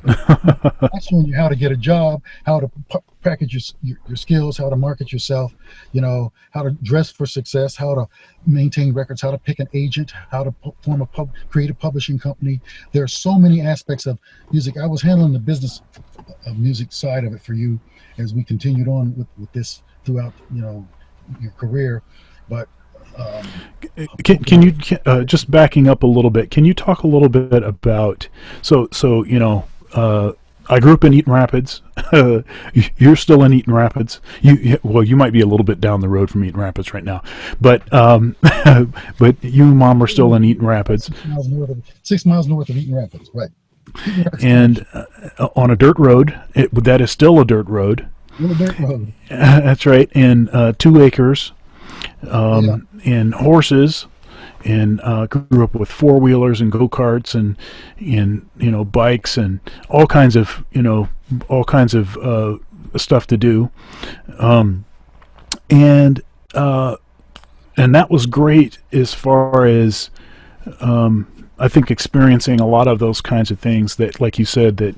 not showing you how to get a job, how to package your skills, how to market yourself, how to dress for success, how to maintain records, how to pick an agent, how to form create a publishing company. There are so many aspects of music. I was handling the business of music side of it for you as we continued on with this throughout, your career. But Can you just backing up a little bit? Can you talk a little bit about I grew up in Eaton Rapids. You're still in Eaton Rapids. You might be a little bit down the road from Eaton Rapids right now, but but you and Mom are still in Eaton Rapids, 6 miles north of Eaton Rapids, right? Eaton Rapids and Township, on a dirt road. That is still a dirt road. little dirt road. That's right, and 2 acres, Yeah, and horses, and grew up with four wheelers and go karts and bikes and all kinds of stuff to do, and and that was great as far as I think experiencing a lot of those kinds of things that, like you said, that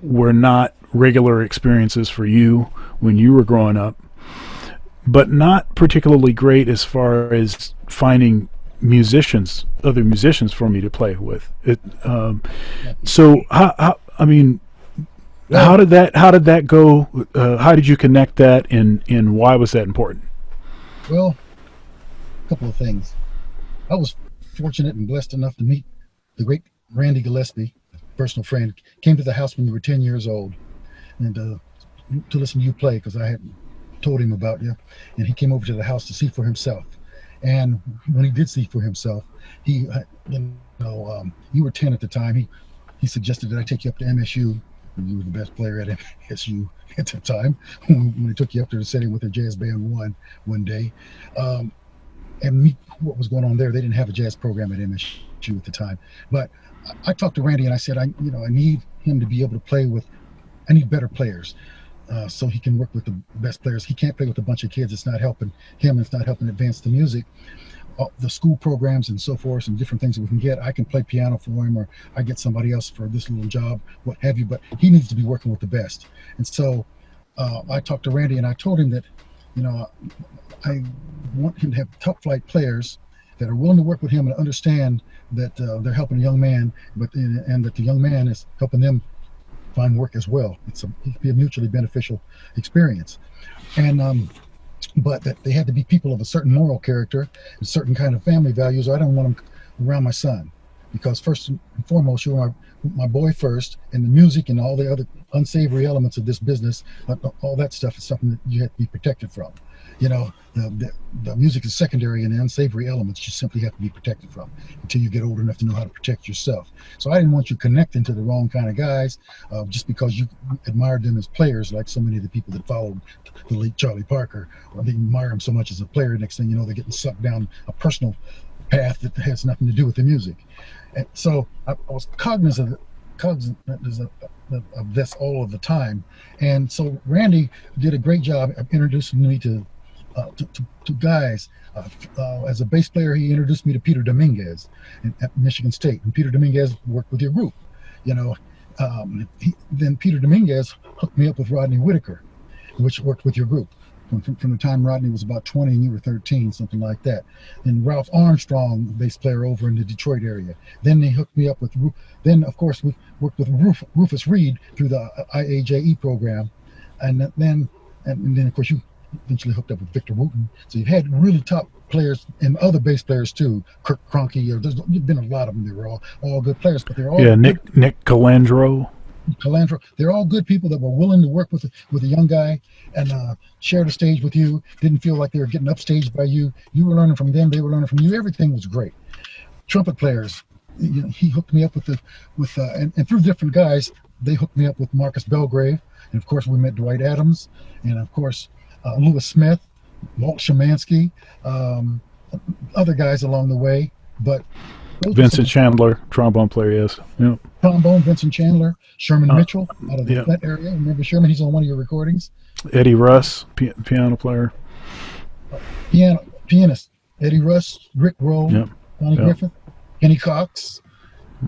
were not regular experiences for you when you were growing up, but not particularly great as far as finding other musicians for me to play with. So I mean, well, how did that go? How did you connect that, and why was that important? well, a couple of things. I was fortunate and blessed enough to meet the great Randy Gillespie, a personal friend. Came to the house when you were 10 years old, and to listen to you play because I had told him about you, and he came over to the house to see for himself. And when he did see for himself, he, you were 10 at the time. He suggested that I take you up to MSU. And you were the best player at MSU at the time when he took you up there to sit in with their jazz band one day, and meet what was going on there. They didn't have a jazz program at MSU at the time, but I talked to Randy and I said, I need him to be able to play with. I need better players. So he can work with the best players. He can't play with a bunch of kids. It's not helping him. It's not helping advance the music. The school programs and so forth and different things that we can get. I can play piano for him, or I get somebody else for this little job, what have you. But he needs to be working with the best. And so I talked to Randy and I told him that, you know, I want him to have top flight players that are willing to work with him and understand that they're helping a young man, and that the young man is helping them find work as well. It can be a mutually beneficial experience, and but that they had to be people of a certain moral character, a certain kind of family values. I don't want them around my son, because first and foremost, you're my boy first, and the music and all the other unsavory elements of this business, all that stuff is something that you have to be protected from. You know, the music is secondary, and the unsavory elements you simply have to be protected from until you get old enough to know how to protect yourself. So I didn't want you connecting to the wrong kind of guys just because you admired them as players, like so many of the people that followed the late Charlie Parker, or they admire him so much as a player. Next thing you know, they're getting sucked down a personal path that has nothing to do with the music. And so I was cognizant of this all of the time. And so Randy did a great job of introducing me to guys. As a bass player, he introduced me to Peter Dominguez at Michigan State, and Peter Dominguez worked with your group. You know, then Peter Dominguez hooked me up with Rodney Whitaker, which worked with your group. From the time Rodney was about 20 and you were 13, something like that. And Ralph Armstrong, bass player over in the Detroit area. Then they hooked me up with, then of course we worked with Rufus Reed through the IAJE program. And then of course you eventually hooked up with Victor Wooten. So you've had really top players and other bass players too. Kirk Cronky, there's been a lot of them. They were all good players, but they're all Nick Calandro. They're all good people that were willing to work with a young guy and share the stage with you. Didn't feel like they were getting upstaged by you. You were learning from them. They were learning from you. Everything was great. Trumpet players, he hooked me up and through different guys, they hooked me up with Marcus Belgrave, and of course we met Dwight Adams, and of course Lewis Smith, Walt Szymanski, other guys along the way, but. Vincent Chandler, trombone player, yes. Yeah. Trombone, Vincent Chandler, Sherman Mitchell out of that area. Remember Sherman? He's on one of your recordings. Eddie Russ, piano player. Pianist. Eddie Russ, Rick Roll, Connie Griffith, Kenny Cox,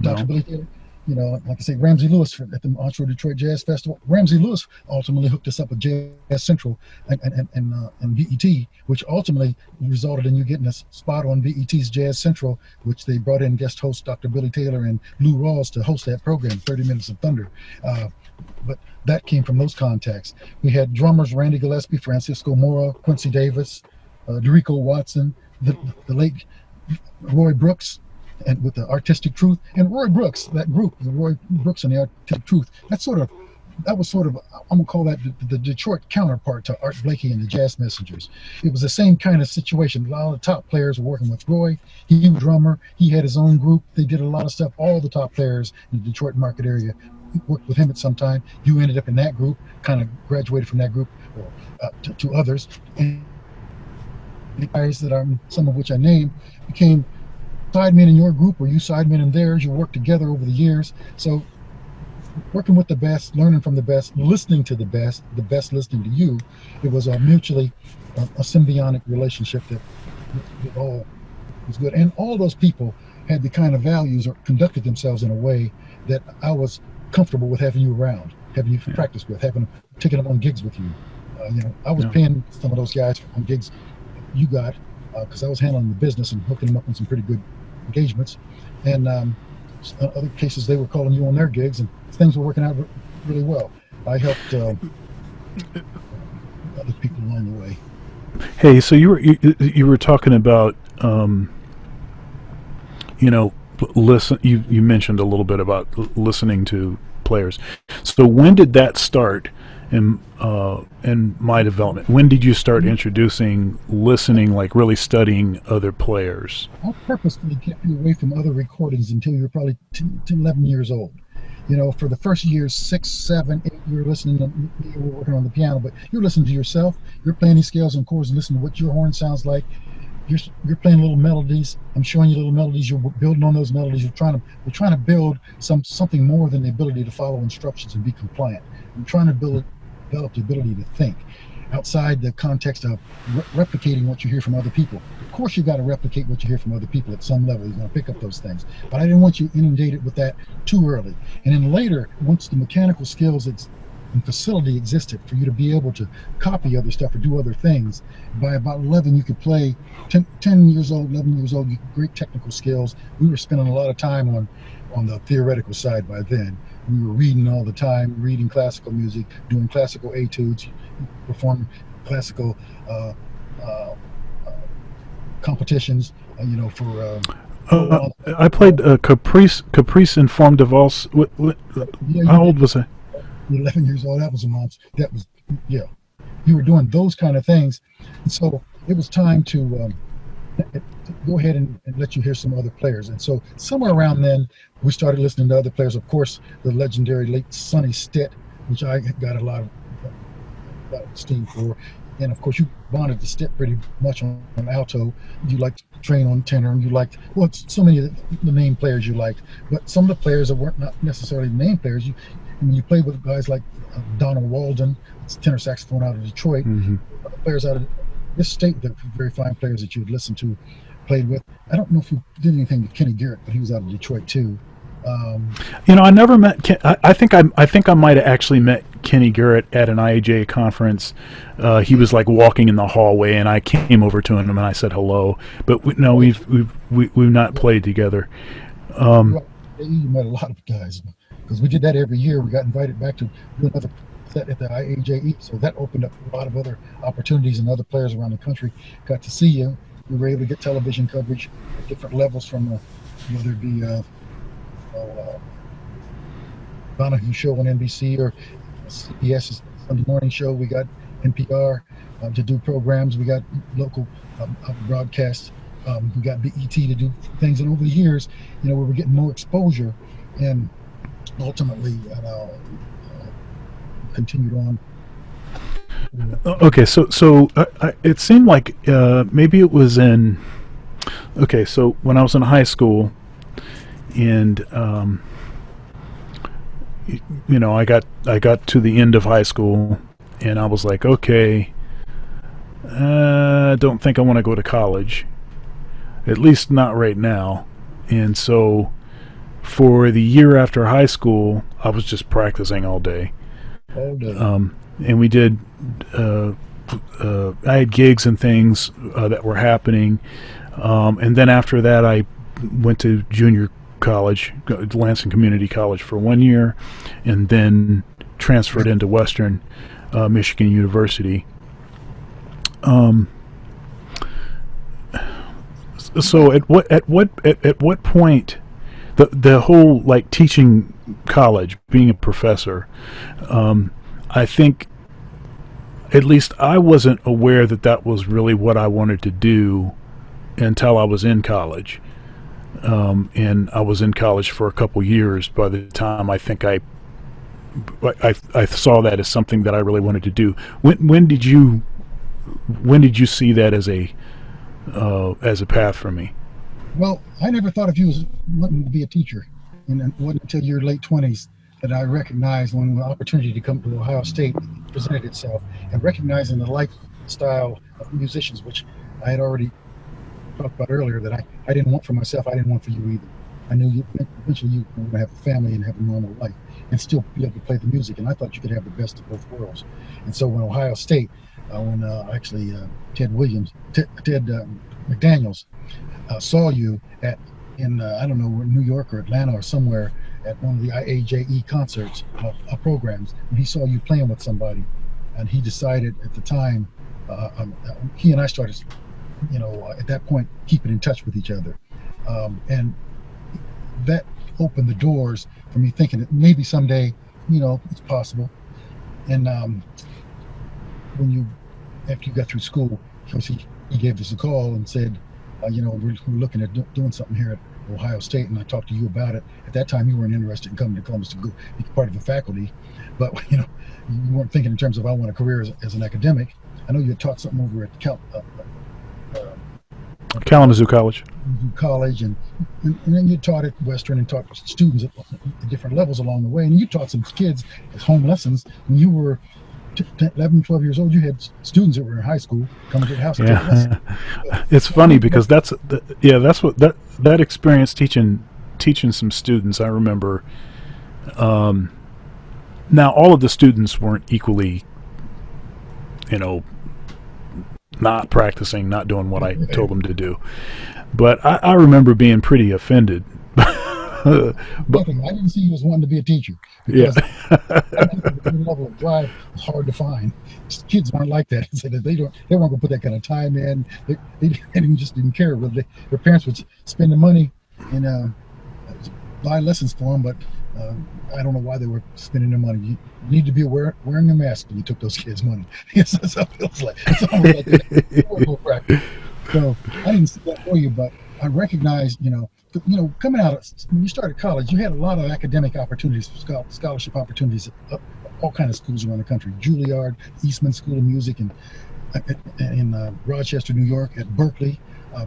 Dr. Billy Taylor. Like I say, Ramsey Lewis at the Onshore Detroit Jazz Festival. Ramsey Lewis ultimately hooked us up with Jazz Central and BET, which ultimately resulted in you getting a spot on BET's Jazz Central, which they brought in guest host Dr. Billy Taylor and Lou Rawls to host that program, 30 Minutes of Thunder. But that came from those contacts. We had drummers Randy Gillespie, Francisco Mora, Quincy Davis, Derico Watson, the late Roy Brooks, and with the Artistic Truth, and Roy Brooks, that group, the Roy Brooks and the Artistic Truth, that was sort of, I'm gonna call that the Detroit counterpart to Art Blakey and the Jazz Messengers. It was the same kind of situation. A lot of the top players were working with Roy. He was a drummer. He had his own group. They did a lot of stuff. All the top players in the Detroit market area worked with him at some time. You ended up in that group, kind of graduated from that group to others. And the guys that some of which I named became sidemen in your group, or you sidemen in theirs. You work together over the years. So working with the best, learning from the best, listening to the best listening to you, it was a mutually a symbiotic relationship that all was good. And all those people had the kind of values or conducted themselves in a way that I was comfortable with having you around, having you practice with, taking them on gigs with you. I was paying some of those guys on gigs you got because I was handling the business and hooking them up on some pretty good engagements, and other cases they were calling you on their gigs, and things were working out really well. I helped other people along the way. Hey, so you were talking about listen. You mentioned a little bit about listening to players. So when did that start in my development? When did you start introducing listening, like really studying other players? I purposefully kept you away from other recordings until you were probably 10, 11 years old. For the first years, 6, 7, 8, you were listening to me, you were working on the piano, but you're listening to yourself. You're playing these scales and chords and listening to what your horn sounds like. You're playing little melodies. I'm showing you little melodies. You're building on those melodies. We're trying to build something more than the ability to follow instructions and be compliant. I'm trying to develop the ability to think outside the context of replicating what you hear from other people. Of course, you've got to replicate what you hear from other people at some level. You're going to pick up those things. But I didn't want you inundated with that too early. And then later, once the mechanical skills and facility existed for you to be able to copy other stuff or do other things, by about 11, you could play. 10 years old, 11 years old, great technical skills. We were spending a lot of time on the theoretical side by then. We were reading all the time, reading classical music, doing classical etudes, performing classical competitions, for... I played Caprice and Forme de Valse. How old was I? 11 years old. That was a month. You were doing those kind of things. And so it was time to go ahead and let you hear some other players. And so somewhere around then, we started listening to other players. Of course, the legendary late Sonny Stitt, which I got a lot of esteem for. And of course, you wanted to step pretty much on alto. You liked to train on tenor, and you liked well, so many of the main players you liked. But some of the players that weren't not necessarily the main players, I mean, you played with guys like Donald Walden, tenor saxophone out of Detroit, Hmm. other players out of this state, the very fine players that you would listen to, played with. I don't know if you did anything with Kenny Garrett, but he was out of Detroit too. Um, You know, I never met. I think I might have actually met Kenny Garrett at an IAJ conference. He was like walking in the hallway, and I came over to him and I said hello. But no, oh, we've not played together. Um, well, you met a lot of guys because we did that every year. We got invited back to do another set at the IAJE, so that opened up a lot of other opportunities, and other players around the country got to see you. We were able to get television coverage at different levels from whether it be uh, Donahue show on NBC or CBS's Sunday morning show. We got NPR to do programs. We got local broadcasts. We got BET to do things. And over the years, we were getting more exposure, and ultimately, continued on. okay, it seemed like maybe it was in. Okay, so when I was in high school, and I got to the end of high school, and I was like, okay, I don't think I want to go to college, at least not right now. And so for the year after high school, I was just practicing all day. All day. And we did. I had gigs and things that were happening, and then after that, I went to junior college, Lansing Community College, for 1 year, and then transferred into Western Michigan University. Um, so at what point the whole like teaching college, being a professor, I think at least I wasn't aware that that was really what I wanted to do until I was in college. And I was in college for a couple years by the time I think I saw that as something that I really wanted to do. When did you see that as a path for me? Well, I never thought of you as wanting to be a teacher, and it wasn't until your late 20s that I recognized when the opportunity to come to Ohio State presented itself, and recognizing the lifestyle of musicians, which I had already talked about earlier, that I didn't want for myself. I didn't want for you either. I knew eventually you were going to have a family and have a normal life and still be able to play the music. And I thought you could have the best of both worlds. And so when Ohio State, when actually Ted Williams, Ted McDaniels saw you at in I don't know, New York or Atlanta or somewhere at one of the IAJE concerts programs, and he saw you playing with somebody, and he decided at the time, he and I started, at that point, keeping in touch with each other, and that opened the doors for me thinking that maybe someday, it's possible. And when you after you got through school, he gave us a call and said, we're looking at doing something here at Ohio State, and I talked to you about it. At that time, you weren't interested in coming to Columbus to go be part of the faculty, but you weren't thinking in terms of I want a career as an academic. I know you had taught something over at Kalamazoo College. college, and then you taught at Western and taught students at different levels along the way, and you taught some kids as home lessons when you were 11, 12 years old. You had students that were in high school coming to the house and take lessons. Yeah, it's funny because that's what that experience teaching some students. I remember. Now all of the students weren't equally, you know, not practicing, not doing what I told them to do, but I remember being pretty offended. But I didn't see you as wanting to be a teacher yeah, because that level of drive is hard to find. Kids aren't like that. They weren't going to put that kind of time in. They just didn't care. But their parents would spend the money and buy lessons for them, but I don't know why they were spending their money. You need to be wearing a mask when you took those kids' money. Yes, that's how it feels like. It's almost like that. So I didn't see that for you, but I recognized, coming out when you started college, you had a lot of academic opportunities, scholarship opportunities at all kind of schools around the country. Juilliard, Eastman School of Music, and in Rochester, New York, at Berkeley.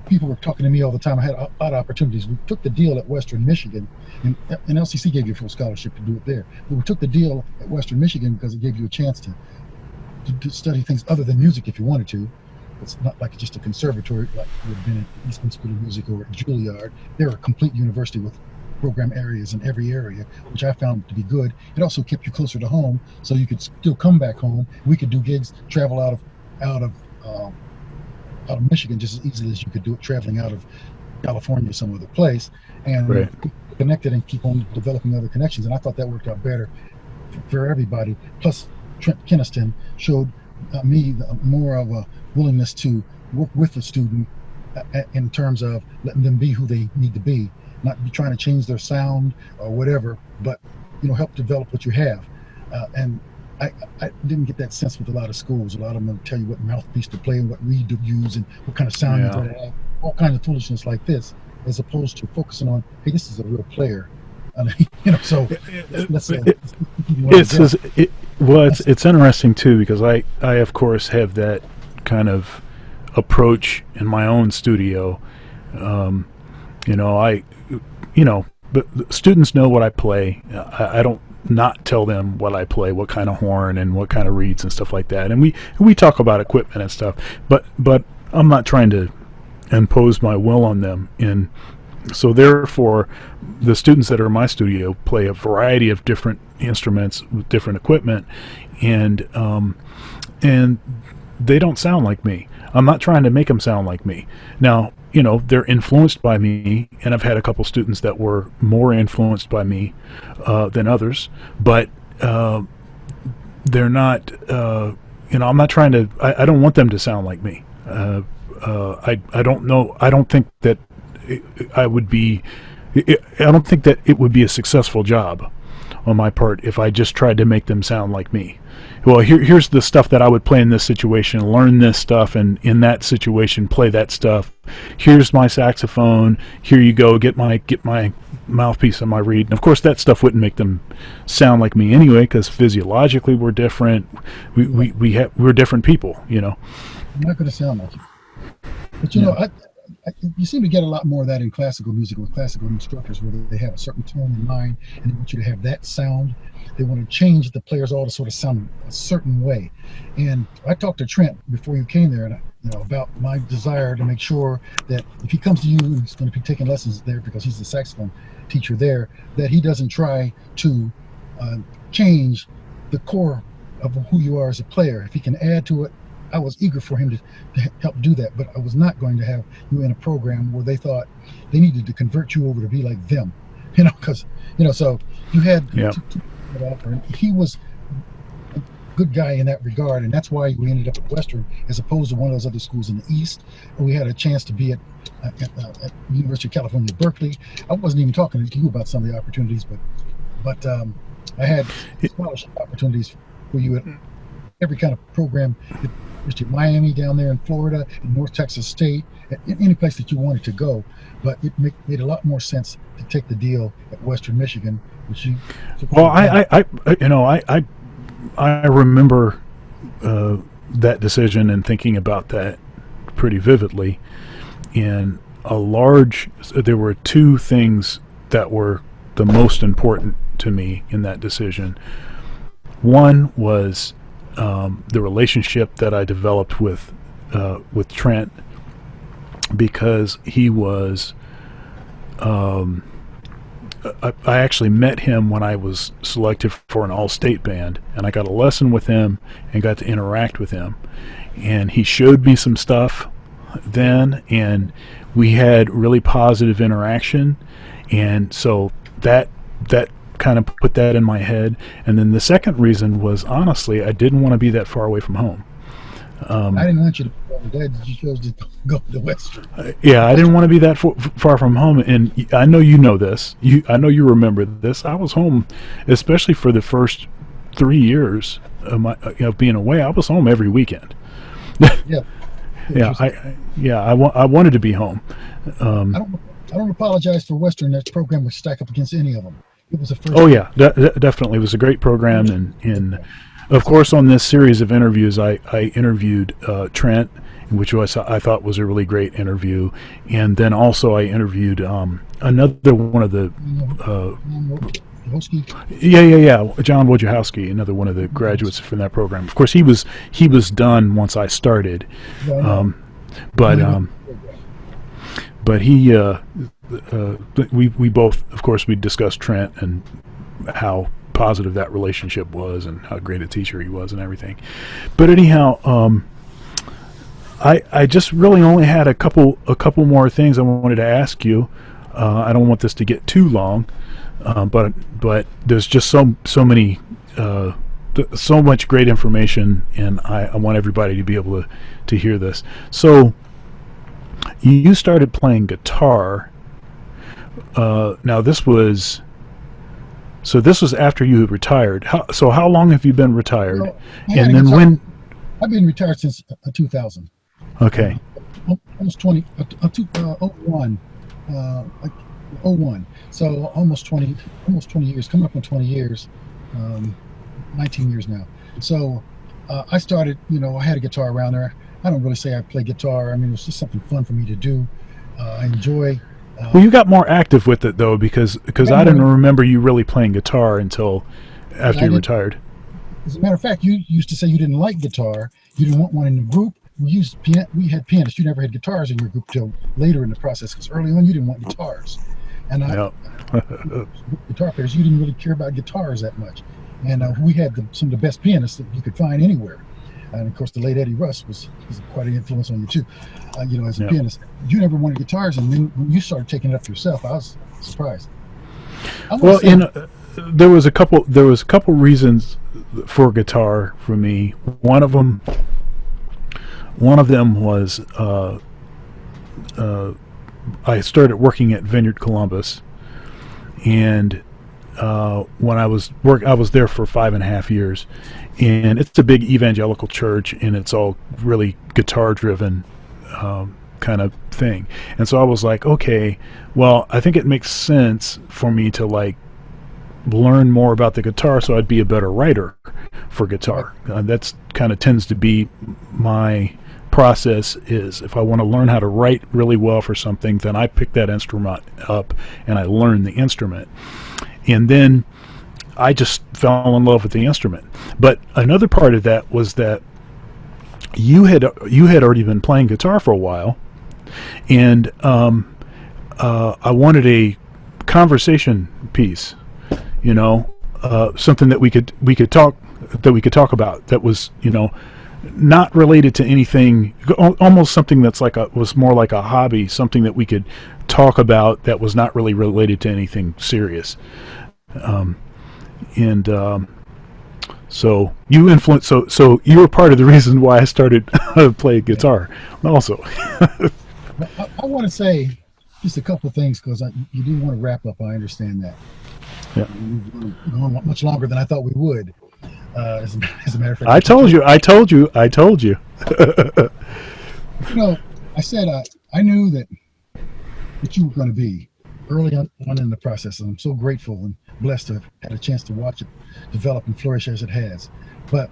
People were talking to me all the time. I had a lot of opportunities. We took the deal at Western Michigan, and LCC gave you a full scholarship to do it there. But we took the deal at Western Michigan because it gave you a chance to study things other than music if you wanted to. It's not like just a conservatory like would have been at Eastman School of Music or at Juilliard. They're a complete university with program areas in every area, which I found to be good. It also kept you closer to home, so you could still come back home. We could do gigs, travel out of um, out of Michigan just as easily as you could do it traveling out of California or some other place, and Right. connected and keep on developing other connections. And I thought that worked out better for everybody. Plus, Trent Keniston showed me more of a willingness to work with the student in terms of letting them be who they need to be, not be trying to change their sound or whatever, but help develop what you have. And I didn't get that sense with a lot of schools. A lot of them will tell you what mouthpiece to play and what reed to use and what kind of sound you Yeah. got to have, all kinds of foolishness like this, as opposed to focusing on, hey, this is a real player. And, so let's It's it's interesting too because I of course have that kind of approach in my own studio. Um, I but the students know what I play. I don't not tell them what I play, what kind of horn and what kind of reeds and stuff like that. And we talk about equipment and stuff, but I'm not trying to impose my will on them. And so therefore, the students that are in my studio play a variety of different instruments with different equipment, and they don't sound like me. I'm not trying to make them sound like me. Now, they're influenced by me, and I've had a couple students that were more influenced by me than others, but they're not, I'm not trying to, I don't want them to sound like me. I don't know, I don't think that I would be, I don't think that it would be a successful job on my part if I just tried to make them sound like me. Well, here's the stuff that I would play in this situation, learn this stuff, and in that situation play that stuff. Here's my saxophone. Here you go. Get my mouthpiece on my reed. And of course, that stuff wouldn't make them sound like me anyway, because physiologically we're different. We're different people. I'm not going to sound like you. But you seem to get a lot more of that in classical music with classical instructors, where they have a certain tone in mind and they want you to have that sound. They want to change the players all to sort of sound a certain way. And I talked to Trent before you came there, and about my desire to make sure that if he comes to you and he's going to be taking lessons there because he's the saxophone teacher there, that he doesn't try to change the core of who you are as a player. If he can add to it, I was eager for him to help do that, but I was not going to have you in a program where they thought they needed to convert you over to be like them, because, so you had Yeah. to offer, and he was a good guy in that regard, and that's why we ended up at Western as opposed to one of those other schools in the East. We had a chance to be at University of California, Berkeley. I wasn't even talking to you about some of the opportunities, but I had scholarship opportunities for you at every kind of program. University of Miami down there in Florida, in North Texas State, any place that you wanted to go. But it made a lot more sense to take the deal at Western Michigan, which you. Well, I remember that decision and thinking about that pretty vividly. And there were two things that were the most important to me in that decision. One was the relationship that I developed with Trent, because he was I actually met him when I was selected for an all-state band, and I got a lesson with him and got to interact with him, and he showed me some stuff then, and we had really positive interaction, and so that kind of put that in my head. And then the second reason was, honestly, I didn't want to be that far away from home. I didn't want you to be over there. You chose to go to Western. Yeah, I didn't want to be that far from home. And I know you know this. I know you remember this. I was home, especially for the first 3 years of being away. I was home every weekend. Yeah. I wanted to be home. I don't apologize for Western. That program would stack up against any of them. It was the first. Oh yeah, definitely. It was a great program, and of course, on this series of interviews, I interviewed Trent, which I thought was a really great interview, and then also I interviewed another one of the John Wojciechowski, another one of the graduates from that program. Of course, he was done once I started, but he we both, of course, we discussed Trent and how positive that relationship was and how great a teacher he was and everything. But anyhow, I just really only had a couple more things I wanted to ask you. I don't want this to get too long, but there's just so many so much great information, and I want everybody to be able to hear this. So you started playing guitar. Now this was after you had retired. How long have you been retired? Well, And then when? I've been retired since 2000. Okay. Almost 01. Like 01. So almost 20 years, coming up on 20 years, 19 years now. So I started, I had a guitar around there. I don't really say I play guitar. I mean, it's just something fun for me to do. I enjoy. Well, you got more active with it though, because I didn't remember you really playing guitar until after you retired. As a matter of fact, you used to say you didn't like guitar. You didn't want one in the group. We had pianists. You never had guitars in your group till later in the process, because early on you didn't want guitars. And guitar players, you didn't really care about guitars that much. And we had some of the best pianists that you could find anywhere. And of course, the late Eddie Russ was quite an influence on you too. As a pianist, you never wanted guitars, and then when you started taking it up yourself, I was surprised. Well, there was a couple reasons for guitar for me. One of them was I started working at Vineyard Columbus, and when I was there for 5.5 years, and it's a big evangelical church, and it's all really guitar driven kind of thing. And so I was like, okay, well, I think it makes sense for me to learn more about the guitar, so I'd be a better writer for guitar. That's kind of tends to be my process. Is if I want to learn how to write really well for something, then I pick that instrument up and I learn the instrument. And then I just fell in love with the instrument. But another part of that was that you had already been playing guitar for a while, and I wanted a conversation piece, something that we could talk about that was not related to anything, almost something that's was more like a hobby, something that we could talk about that was not really related to anything serious. So you influenced. So you were part of the reason why I started playing guitar, also. I want to say just a couple of things, because you do want to wrap up. I understand that. Yeah. We've gone much longer than I thought we would. As a matter of fact, I told you. I said I knew that you were going to be early on in the process, and I'm so grateful and blessed to have had a chance to watch it develop and flourish as it has. But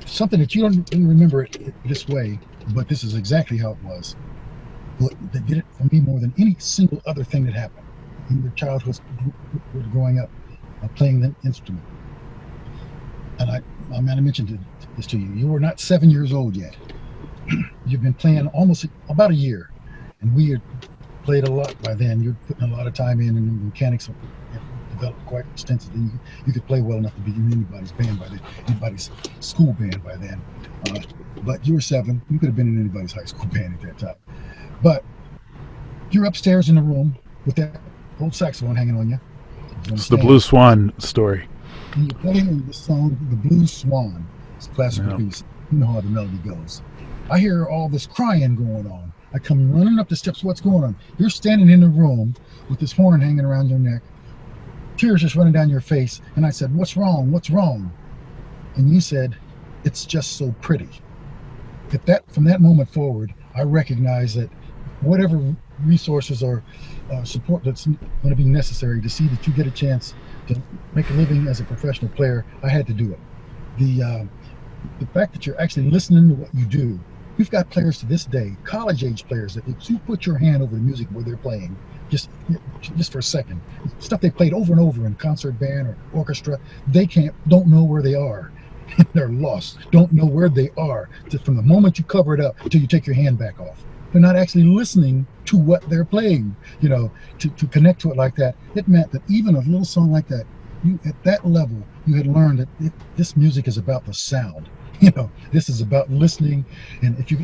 something that you don't remember it this way, but this is exactly how it was, that did it for me more than any single other thing that happened in your childhood, growing up, playing the instrument. And I mentioned this to you. You were not 7 years old yet. You've been playing almost about a year, and we had played a lot by then. You're putting a lot of time in, and the mechanics have developed quite extensively. You could play well enough to be in anybody's band by then, anybody's school band by then. But you were 7. You could have been in anybody's high school band at that time. But you're upstairs in the room with that old saxophone hanging on you. It's the Blue Swan story. And you're playing the song, The Blue Swan. It's a classical piece. You know how the melody goes. I hear all this crying going on. I come running up the steps. What's going on? You're standing in the room with this horn hanging around your neck, tears just running down your face. And I said, "What's wrong? What's wrong?" And you said, "It's just so pretty." From that moment forward, I recognized that whatever resources or support that's going to be necessary to see that you get a chance to make a living as a professional player, I had to do it. The fact that you're actually listening to what you do. We've got players to this day, college age players, that if you put your hand over the music where they're playing, just just for a second, stuff they played over and over in concert band or orchestra, they don't know where they are. They're lost, don't know where they are from the moment you cover it up until you take your hand back off. They're not actually listening to what they're playing. To connect to it like that, it meant that even a little song like that, you at that level, you had learned that this music is about the sound. This is about listening, and if you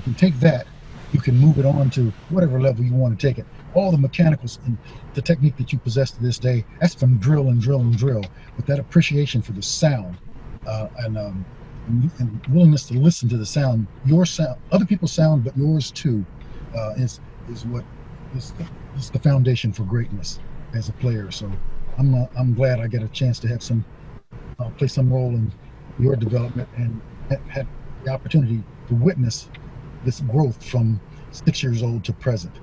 can take that, you can move it on to whatever level you want to take it. All the mechanicals and the technique that you possess to this day, that's from drill and drill and drill. But that appreciation for the sound, and willingness to listen to the sound, your sound, other people's sound, but yours too, is what is the foundation for greatness as a player. So I'm glad I get a chance to have play some role in your development and had the opportunity to witness this growth from 6 years old to present.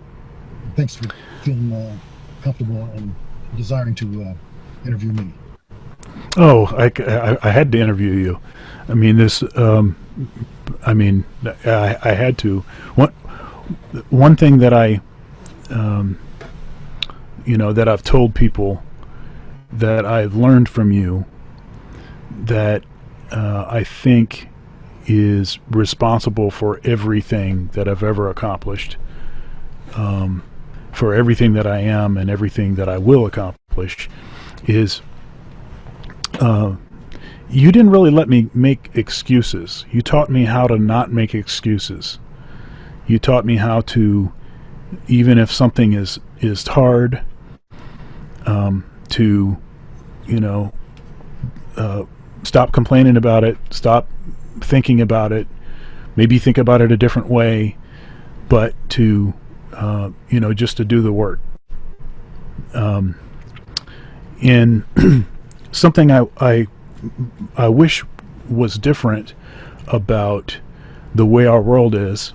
Thanks for feeling comfortable and desiring to interview me. Oh, I had to interview you. I mean, I had to. One thing that that I've told people that I've learned from you that I think is responsible for everything that I've ever accomplished, for everything that I am and everything that I will accomplish, is you didn't really let me make excuses. You taught me how to not make excuses. You taught me how to, even if something is hard, to stop complaining about it, stop thinking about it, maybe think about it a different way, but to just to do the work. And something I wish was different about the way our world is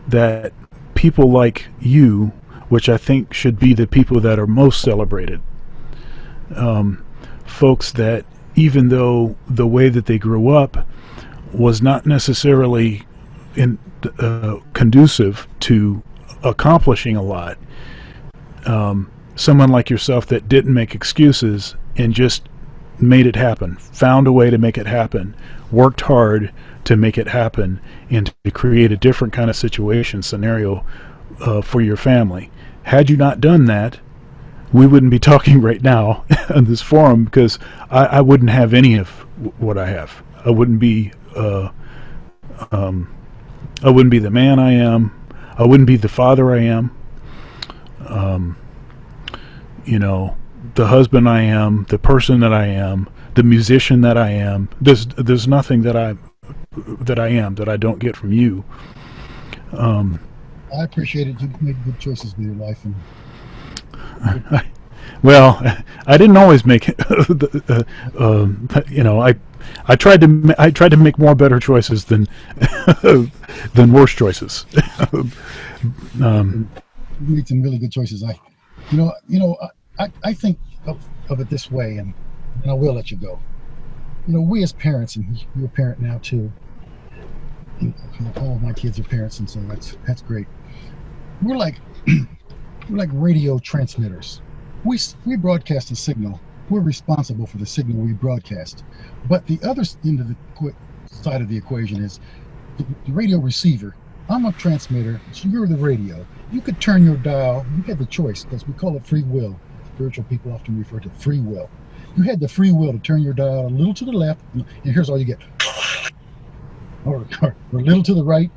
that people like you, which I think should be the people that are most celebrated, folks that even though the way that they grew up was not necessarily conducive to accomplishing a lot, someone like yourself that didn't make excuses and just made it happen, found a way to make it happen, worked hard to make it happen, and to create a different kind of scenario for your family. Had you not done that, we wouldn't be talking right now on this forum, because I wouldn't have any of what I have. I wouldn't be the man I am. I wouldn't be the father I am. The husband I am, the person that I am, the musician that I am. There's nothing that I am that I don't get from you. I appreciate it. You made good choices with your life, and well, I didn't always make it. I tried to make more better choices than than worse choices. You made some really good choices. I think of it this way, and I will let you go. We as parents, and you're a parent now too. All of my kids are parents, and so that's great. We're like radio transmitters. We broadcast a signal. We're responsible for the signal we broadcast. But the other end of the side of the equation is the radio receiver. I'm a transmitter, so you're the radio. You could turn your dial. You had the choice, because we call it free will. Spiritual people often refer to free will. You had the free will to turn your dial a little to the left, and here's all you get. Or a little to the right.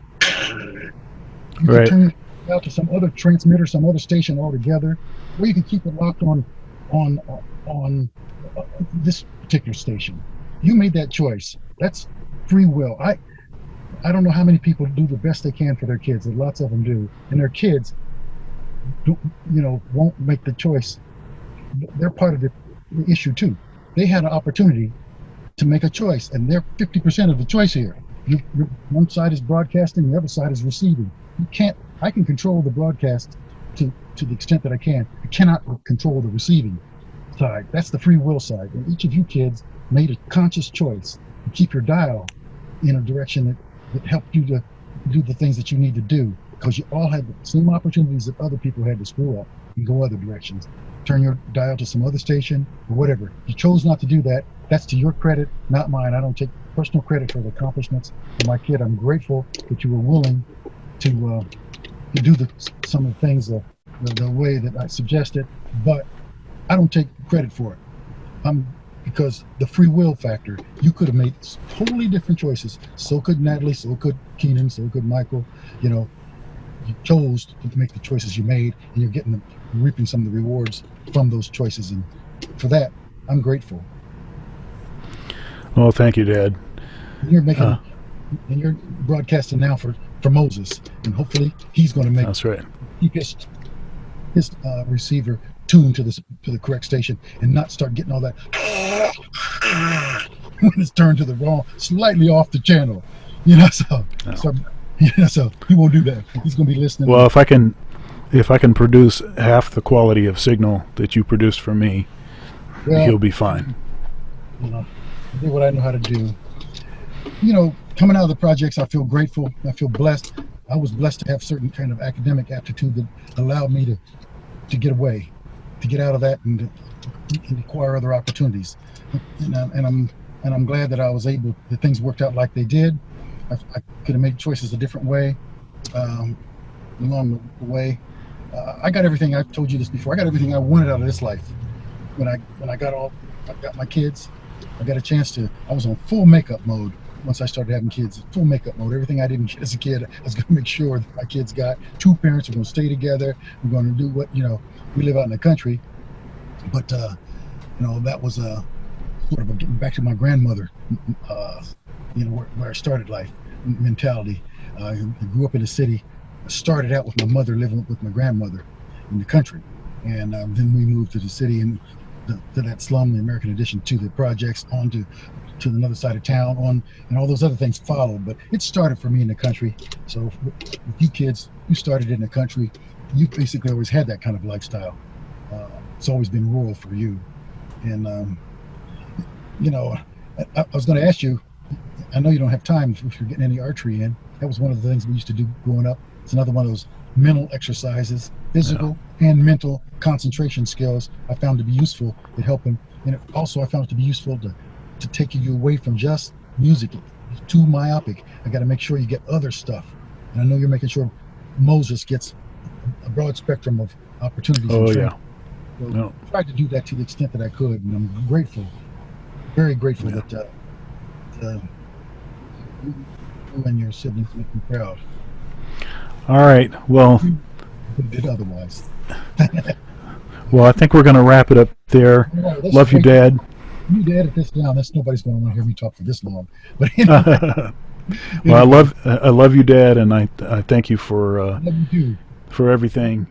You could turn it out to some other transmitter, some other station altogether, or you can keep it locked on this particular station. You made that choice. That's free will. I don't know how many people do the best they can for their kids, and lots of them do, and their kids won't make the choice. They're part of the issue too. They had an opportunity to make a choice, and they're 50% of the choice here. One side is broadcasting, the other side is receiving. You can't. I can control the broadcast to the extent that I can. I cannot control the receiving side. That's the free will side. And each of you kids made a conscious choice to keep your dial in a direction that helped you to do the things that you need to do, because you all had the same opportunities that other people had to screw up and go other directions. Turn your dial to some other station or whatever. You chose not to do that. That's to your credit, not mine. I don't take personal credit for the accomplishments of my kid. I'm grateful that you were willing to do some of the things the way that I suggested, but I don't take credit for it. Because the free will factor, you could have made totally different choices. So could Natalie, so could Keenan, so could Michael. You know, you chose to make the choices you made, and you're reaping some of the rewards from those choices. And for that, I'm grateful. Well, thank you, Dad. And you're broadcasting now for Moses, and hopefully he's going to That's right. keep his receiver tuned to the correct station and not start getting all that when it's turned to the wrong, slightly off the channel. So he won't do that. He's going to be listening. Well, if I can produce half the quality of signal that you produced for me, he'll be fine. I do what I know how to do. Coming out of the projects, I feel grateful. I feel blessed. I was blessed to have certain kind of academic aptitude that allowed me to get away, to get out of that and acquire other opportunities. And I'm glad that I was able, that things worked out like they did. I could have made choices a different way along the way. I got everything. I've told you this before. I got everything I wanted out of this life. When I got my kids, I got a chance to. I was on full makeup mode once I started having kids. Full makeup mode. Everything I didn't get as a kid, I was going to make sure that my kids got. Two parents are going to stay together. We're going to do what we live out in the country, but that was sort of getting back to my grandmother. Where I started life mentality. I grew up in the city. I started out with my mother living with my grandmother in the country, and then we moved to the city and to that slum, the American addition to the projects, on to another side of town, and all those other things followed. But it started for me in the country. So with you kids, you started in the country. You basically always had that kind of lifestyle. It's always been rural for you. And I was going to ask you. I know you don't have time if you're getting any archery in. That was one of the things we used to do growing up. It's another one of those mental exercises, physical and mental concentration skills I found to be useful at helping. And also I found it to be useful to take you away from just music. It's too myopic. I got to make sure you get other stuff. And I know you're making sure Moses gets a broad spectrum of opportunities. Oh, yeah. So I tried to do that to the extent that I could. And I'm grateful, very grateful that you and your siblings make me proud. All right. Well, did otherwise. Well, I think we're going to wrap it up there. Love you, Dad. You need to edit this down. Nobody's going to want to hear me talk for this long. But anyway. Well, I love you, Dad, and I thank you for love you too. for everything.